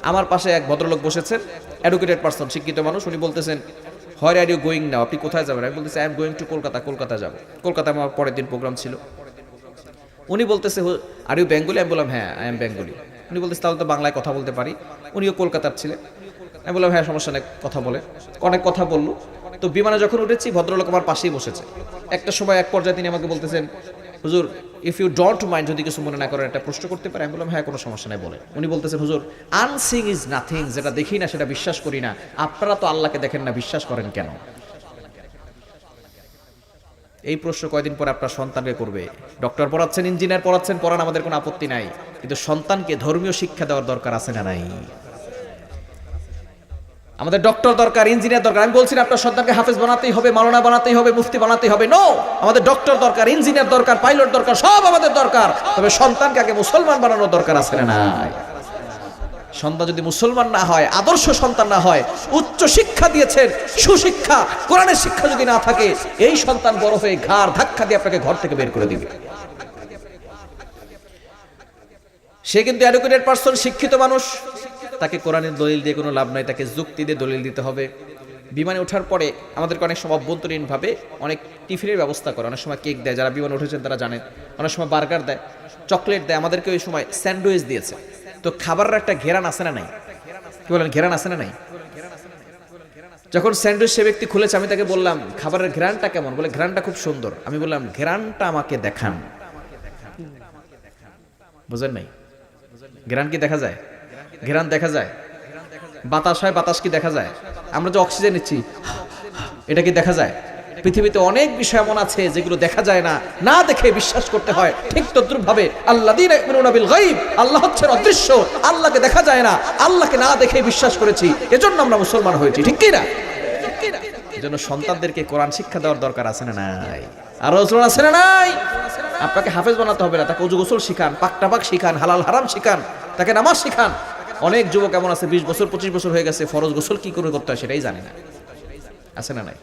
A: আমার পাশে এক ভদ্রলোক বসেছেন, এডুকেটেড পারসন, শিক্ষিত মানুষ। উনি বলতেছেন, হোয়ার আর ইউ গোয়িং নাও, আপনি কোথায় যাবেন? আমি বলতেছি I am going to Kolkata, Kolkata যাব। কলকাতায় আমার পরের দিন প্রোগ্রাম ছিল। উনি বলতেছে আর ইউ বেঙ্গলি? আমি বললাম হ্যাঁ আই এম বেঙ্গলি। উনি বলতেছে তাহলে তো বাংলায় কথা বলতে পারি। উনিও কলকাতার ছিলেন। আমি বললাম হ্যাঁ সমস্যা নেই, কথা বলে। অনেক কথা বললো। তো বিমানে যখন উঠেছি ভদ্রলোক আমার পাশেই বসেছে। একটা সময় এক পর্যায়ে তিনি আমাকে বলতেছেন, হুজুর ইফ ইউ ডোন্ট মাইন্ড, যদি কিছু মনে না করেন একটা প্রশ্ন করতে পারে? আমি বললাম হ্যাঁ কোনো সমস্যা নেই, বলে। উনি বলতেছেন হুজুর আনসিং ইজ নাথিং, যেটা দেখি না সেটা বিশ্বাস করি না, আপনারা তো আল্লাহকে দেখেন না, বিশ্বাস করেন কেন? এই প্রশ্ন কয়দিন পরে আপনার সন্তানকে করবে। ডক্টর পড়াচ্ছেন, ইঞ্জিনিয়ার পড়াচ্ছেন, পড়ান, আমাদের কোনো আপত্তি নাই, কিন্তু সন্তানকে ধর্মীয় শিক্ষা দেওয়ার দরকার আছে না নাই? আমাদের ডক্টর দরকার, ইঞ্জিনিয়ার দরকার। আমি বলছি না আপনার সন্তানকে হাফেজ বানাতেই হবে, মাওলানা বানাতেই হবে, মুফতি বানাতেই হবে, নো। আমাদের ডক্টর দরকার, ইঞ্জিনিয়ার দরকার, পাইলট দরকার, সব আমাদের দরকার। তবে সন্তানকে আগে মুসলমান বানানোর দরকার আছে না নাই? সন্তান যদি মুসলমান না হয়, আদর্শ সন্তান না হয়, উচ্চ শিক্ষা দিয়েছেন, সুশিক্ষা, কোরআনের শিক্ষা যদি না থাকে, এই সন্তান বড় হয়ে ঘাড় ধাক্কা দিয়ে আপনাকে ঘর থেকে বের করে দিবে। সে কিন্তু এডুকেটেড পারসন, শিক্ষিত মানুষ, তাকে কোরআনের দলিল দিয়ে কোনো লাভ নাই, তাকে যুক্তি দিয়ে দলিল দিতে হবে। বিমানে ওঠার পরে আমাদেরকে অনেক সময় অভ্যন্তরীণভাবে অনেক টিফিনের ব্যবস্থা করে, অনেক সময় কেক দেয়, যারা বিমানে উঠেছেন তারা জানেন, অনেক সময় বার্গার দেয়, চকলেট দেয়। আমাদেরকে ওই সময় স্যান্ডউইচ দিয়েছে। তো খাবারের একটা ঘেরান আছে না নাই? কি বলেন, ঘেরান আছে না নাই? যখন স্যান্ডউইচ সে ব্যক্তি খুলেছে, আমি তাকে বললাম খাবারের ঘেরানটা কেমন? বলে ঘেরানটা খুব সুন্দর। আমি বললাম ঘেরানটা আমাকে দেখান। বুঝেন নাই? ঘেরান কি দেখা যায়? ঘেরান দেখা যায়? বাতাস হয়, বাতাস কি দেখা যায়? আমরা যে অক্সিজেন নিচ্ছি, এটা কি দেখা যায়? পৃথিবীতে অনেক বিষয় এমন আছে যেগুলো দেখা যায় না, না দেখে বিশ্বাস করতে হয়। ঠিক তদ্রুপ ভাবে আল্লাযীনা ইউমিনুনা বিল গায়ব, আল্লাহ হচ্ছেন অদৃশ্য, আল্লাহকে দেখা যায় না, আল্লাহকে না দেখে বিশ্বাস করেছি, এজন্য আমরা মুসলমান হয়েছি, ঠিক কি না? এজন্য সন্তানদেরকে কোরআন শিক্ষা দেওয়ার দরকার আছে না নাই? আর রাসূল আছে না নাই? আপনাকে হাফেজ বানাতে হবে না, তাকে ওযু গোসল শিখান, পাক শিখান, হালাল হারাম শিখান, তাকে নামাজ শিখান। অনেক যুবক এমন আছে 20 বছর 25 বছর হয়ে গেছে, ফরজ গোসল কি করে করতে হয় সেটাই জানে না। আছে না নাই?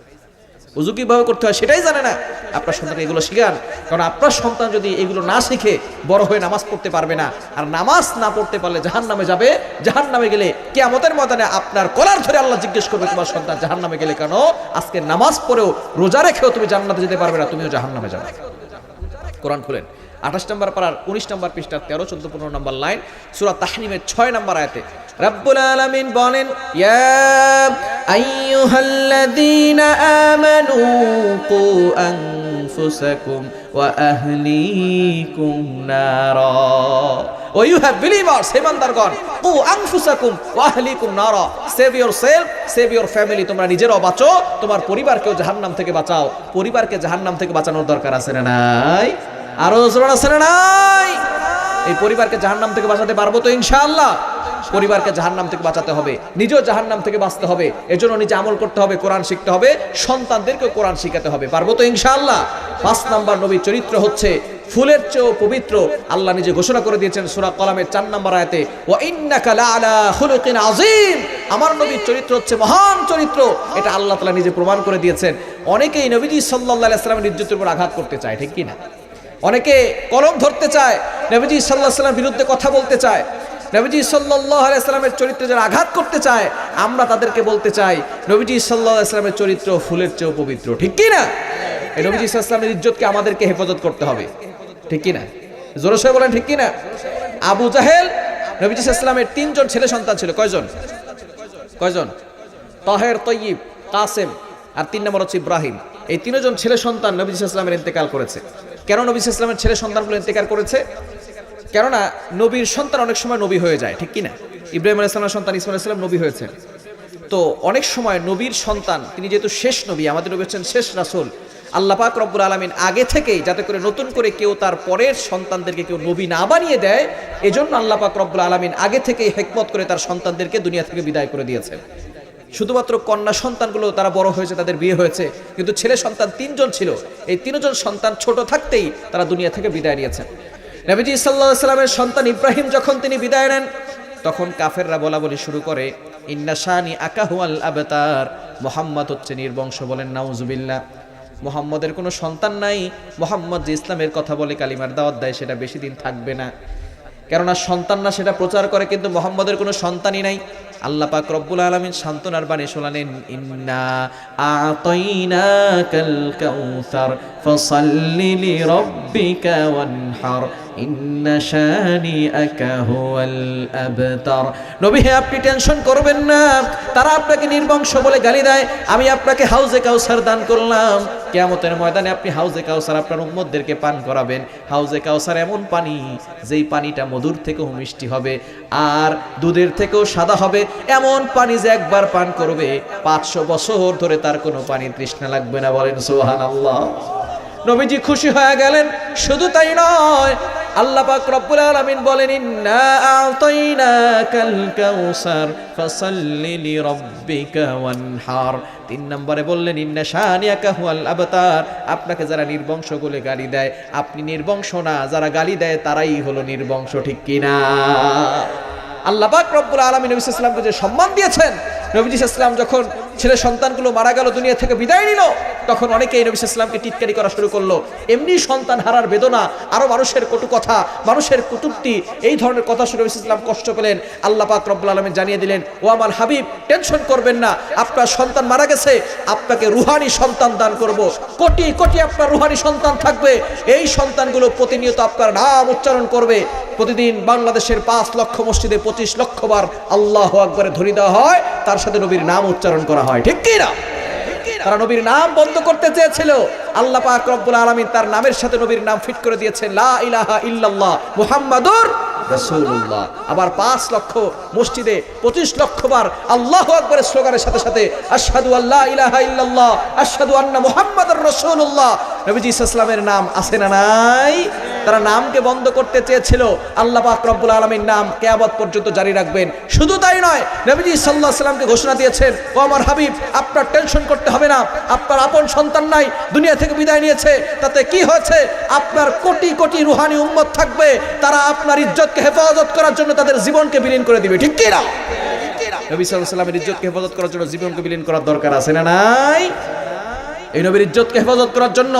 A: ওযু কিভাবে করতে হয় সেটাই জানে না। আপনার সন্তানকে এগুলো শিখান, কারণ আপনার সন্তান যদি এগুলো না শিখে বড় হয়ে নামাজ পড়তে পারবে না, আর নামাজ না পড়তে পারলে জাহান্নামে যাবে। জাহান্নামে গেলে কিয়ামতের ময়দানে আপনার কলার ধরে আল্লাহ জিজ্ঞেস করবে, তোমার সন্তান জাহান্নামে গেলে কেন? আজকে নামাজ পড়েও রোজা রেখেও তুমি জান্নাতে যেতে পারবে না, তুমিও জাহান্নামে যাবে। কোরআন খুলেন 28 নম্বর পারার 19 নম্বর পৃষ্ঠা 13, 14, 15 নম্বর লাইন, সূরা তাহরিমের 6 নম্বর আয়াতে রব্বুল আলামিন বলেন, ইয়া আইয়ুহাল্লাযীনা আমানু কু আনফুসাকুম ওয়া আহলিকুম নারা। ও ইউ হ্যাভ বিলিভার্স, ইমানদারগণ, কু আনফুসাকুম ওয়া আহলিকুম নারা, save yourself, save your family, তোমরা নিজেরাও বাঁচো, তোমার পরিবারকেও জাহান্নাম থেকে বাঁচাও। পরিবারকে জাহান্নাম থেকে বাঁচানোর দরকার আছে না নাই? আরো জোরে আছে না নাই? এই পরিবারকে জাহান্নাম থেকে বাঁচাতে পারবো তো ইনশাআল্লাহ? পরিবারকে জাহান্নাম থেকে বাঁচাতে হবে, নিজেও জাহান্নাম থেকে বাঁচতে হবে, এজন্য নিজে আমল করতে হবে, কোরআন শিখতে হবে, সন্তানদেরকেও কোরআন শিখাতে হবে। পারবো তো ইনশাআল্লাহ? 5 নম্বর নবীর চরিত্র হচ্ছে ফুলের চেয়েও পবিত্র। আল্লাহ নিজে ঘোষণা করে দিয়েছেন সূরা কলামের 4 নম্বর আয়াতে, ওয়া ইন্নাকা লাআলা খুলুকিন আযীম, আমার নবীর চরিত্র হচ্ছে মহান চরিত্র। এটা আল্লাহ তাআলা নিজে প্রমাণ করে দিয়েছেন। অনেকেই নবীজি সাল্লাল্লাহু আলাইহি ওয়াসাল্লামের ইজ্জতের উপর আঘাত করতে চায়, ঠিক কি না? অনেকে কলম ধরতে চায়, নবীজি সাল্লাল্লাহু আলাইহি ওয়াসাল্লামের বিরুদ্ধে কথা বলতে চায়। নবীজি সাল্লাল্লাহু আলাইহি সাল্লামের চরিত্রে যারা আঘাত করতে চায়, আমরা তাদেরকে বলতে চাই নবীজি সাল্লাল্লাহু আলাইহি সাল্লামের চরিত্র ফুলের চেয়েও পবিত্র, ঠিক কি না? এই নবীজি সাল্লাল্লাহু আলাইহি সাল্লামের ইজ্জতকে আমাদেরকে হেফাজত করতে হবে, ঠিক কি না? জোরে সরে বলেন ঠিক কি না? আবু জাহেল নবীজি সাল্লাল্লাহু আলাইহি সাল্লামের 3 জন ছেলে সন্তান ছিল। কয়জন? তাহের, তয়্যিব, কাসেম আর 3 নম্বর হচ্ছে ইব্রাহিম। এই 3 জন ছেলে সন্তান নবী সাল্লাল্লাহু আলাইহি সাল্লামের ইন্তেকাল করেছে। কেন নবী সাল্লাল্লাহু আলাইহি সাল্লামের ছেলে সন্তানগুলো ইন্তেকাল করেছে? কেননা নবীর সন্তান অনেক সময় নবী হয়ে যায়, ঠিক কি না? ইব্রাহিম আলাইহিস সালামের সন্তান ইসমাঈল আলাইহিস সালাম নবী হয়েছে। তো অনেক সময় নবীর সন্তান, তিনি যেহেতু শেষ নবী, আমাদের নবী হচ্ছেন শেষ রাসূল, আল্লাহ পাক রব্বুল আলামিন আগে থেকেই যাতে করে নতুন করে কেউ তার পরের সন্তানদেরকে কেউ নবী না বানিয়ে দেয়, এজন্য আল্লাহ পাক রব্বুল আলামিন আগে থেকেই হিকমত করে তার সন্তানদেরকে দুনিয়া থেকে বিদায় করে দিয়েছেন। শুধুমাত্র কন্যা সন্তানগুলো তারা বড় হয়েছে, তাদের বিয়ে হয়েছে, কিন্তু ছেলে সন্তান 3 জন ছিল। এই 3 জন সন্তান ছোট থাকতেই তারা দুনিয়া থেকে বিদায় নিয়েছেন। নবীজি সাল্লাল্লাহু আলাইহি সাল্লামের সন্তান ইব্রাহিম যখন তিনি বিদায় নেন, তখন কাফেররা বলাবলি শুরু করে, ইন্না শানি আকাহুয়াল আবতার, মুহাম্মদ হচ্ছে নির্বংশ। বলেন নাউজুবিল্লাহ। মুহাম্মদের কোনো সন্তান নাই। মুহাম্মদ যে ইসলামের কথা বলে, কালিমার দাওয়াত দেয়, সেটা বেশি দিন থাকবে না। কেননা সন্তান না সেটা প্রচার করে, কিন্তু মুহাম্মদের কোনো সন্তানই নাই। আল্লাহ পাক রব্বুল আলামিন সান্ত্বনার বাণী শোনালেন, ইন্না আতাইনাকাল কাউসার ফাসাল্লি লিরাব্বিকা ওয়ানহার ইন্না শানিআকা হুয়াল আবতার। নবী হে, আপনি টেনশন করবেন না। তারা আপনাকে নির্বংশ বলে গালি দেয়, আমি আপনাকে হাউজে কাউসার দান করলাম। কিয়ামতের ময়দানে আপনি হাউজে কাউসার আপনার উম্মতদেরকে পান করাবেন। হাউজে কাউসার এমন পানি, যেই পানিটা মধুর থেকেও মিষ্টি হবে আর দুধের থেকেও সাদা হবে। এমন পানি যে একবার পান করবে 500 বছর ধরে তার কোনো পানি তৃষ্ণা লাগবে না। বলেন সুবহানাল্লাহ। নবীজি খুশি হয়ে গেলেন। শুধু তাই নয়, আল্লাহ পাক রব্বুল আলামিন বলেন, ইন্না আতাইনাকাল কাউসার ফাসাল্লি লিরাব্বিকা ওয়ানহার। 3 নম্বরে বললেন, ইন্না শানিআকা হুয়াল আবতার। আপনাকে যারা নির্বংশ বলে গালি দেয়, আপনি নির্বংশ না, যারা গালি দেয় তারাই হলো নির্বংশ, ঠিক কিনা? আল্লাহ পাক রব্বুল আলামিন নবী সাল্লাল্লাহু আলাইহি ওয়াসাল্লামকে যে সম্মান দিয়েছেন, নবী সাল্লাল্লাহু আলাইহি ওয়াসাল্লাম যখন ছেলে সন্তানগুলো মারা গেল, দুনিয়া থেকে বিদায় নিল, তখন অনেকেই নবী সাল্লাল্লাহু আলাইহি ওয়াসাল্লামকে টিটকারি করা শুরু করলো। এমনি সন্তান হারার বেদনা, আরো মানুষের কটু কথা, মানুষের কটূক্তি, এই ধরনের কথা শুনে নবী সাল্লাল্লাহু আলাইহি ওয়াসাল্লাম কষ্ট পেলেন। আল্লাহ পাক রব্বুল আলামিন জানিয়ে দিলেন, ও আমার হাবিব, টেনশন করবেন না, আপনার সন্তান মারা গেছে, আপনাকে রুহানি সন্তান দান করব। কোটি কোটি আপনার রুহানি সন্তান থাকবে। এই সন্তানগুলো প্রতিনিয়ত আপনার নাম উচ্চারণ করবে। প্রতিদিন বাংলাদেশের 5 লক্ষ মসজিদে 25 লক্ষ বার আল্লাহু আকবারে ধ্বনি দেওয়া হয়, তার সাথে নবীর নাম উচ্চারণ করা হয়, ঠিক কি না? তারা নবীর নাম বন্ধ করতে চেয়েছিল, আল্লাহ পাক রব্বুল আলামিন তার নামের সাথে নবীর নাম ফিট করে দিয়েছেন, লা ইলাহা ইল্লাল্লাহ মুহাম্মাদুর রাসূলুল্লাহ। আবার 5 লক্ষ মসজিদে 25 লক্ষ বার আল্লাহু আকবারের স্লোগানের সাথে সাথে আশহাদু আল্লা ইলাহা ইল্লাল্লাহ আশহাদু আন্না মুহাম্মাদুর রাসূলুল্লাহ। নবীজি সাল্লাল্লাহু আলাইহি ওয়াসাল্লামের নাম আছে না নাই? তারা নামকে বন্ধ করতে চেয়েছিল, আল্লাহ পাক রব্বুল আলামিন নাম কিয়ামত পর্যন্ত জারি রাখবেন। শুধু তাই নয়, নবীজি সাল্লাল্লাহু আলাইহি ওয়াসাল্লামকে ঘোষণা দিয়েছেন, ও আমার হাবিব, আপনার টেনশন করতে হবে না, আপনার আপন সন্তান নাই, দুনিয়া থেকে বিদায় নিয়েছে, তাতে কি হয়েছে? আপনার কোটি কোটি রুহানি উম্মত থাকবে, তারা আপনার ইজ্জতকে হেফাজত করার জন্য তাদের জীবনকে বিলীন করে দিবে, ঠিক কি না? নবী সাল্লাল্লাহু আলাইহি ওয়াসাল্লামের ইজ্জতকে হেফাজত করার জন্য জীবনকে বিলীন করার দরকার আছে না নাই? এই নবীর ইজ্জতকে হেফাজত করার জন্য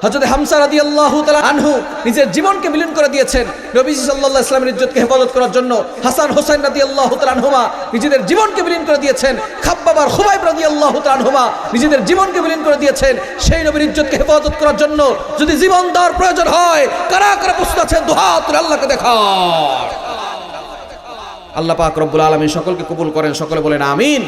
A: হযরত হামজা রাদিয়াল্লাহু তাআলা আনহু নিজের জীবনকে বিলীন করে দিয়েছেন। নবী সাল্লাল্লাহু আলাইহি ওয়াসাল্লামের ইজ্জতকে হেফাজত করার জন্য হাসান হোসেন রাদিয়াল্লাহু তাআলা আনহুমা নিজেদের জীবনকে বিলীন করে দিয়েছেন। খাব্বাব আর খুবাইব রাদিয়াল্লাহু তাআলা আনহুমা নিজেদের জীবনকে বিলীন করে দিয়েছেন। সেই নবীর ইজ্জতকে হেফাজত করার জন্য যদি জীবন দেওয়ার প্রয়োজন হয়, কারা কারা প্রস্তুত আছেন? দুহাত তুলে আল্লাহকে দেখান। আল্লাহ পাক রব্বুল আলামিন সকলকে কবুল করেন, সকলে বলেন আমিন।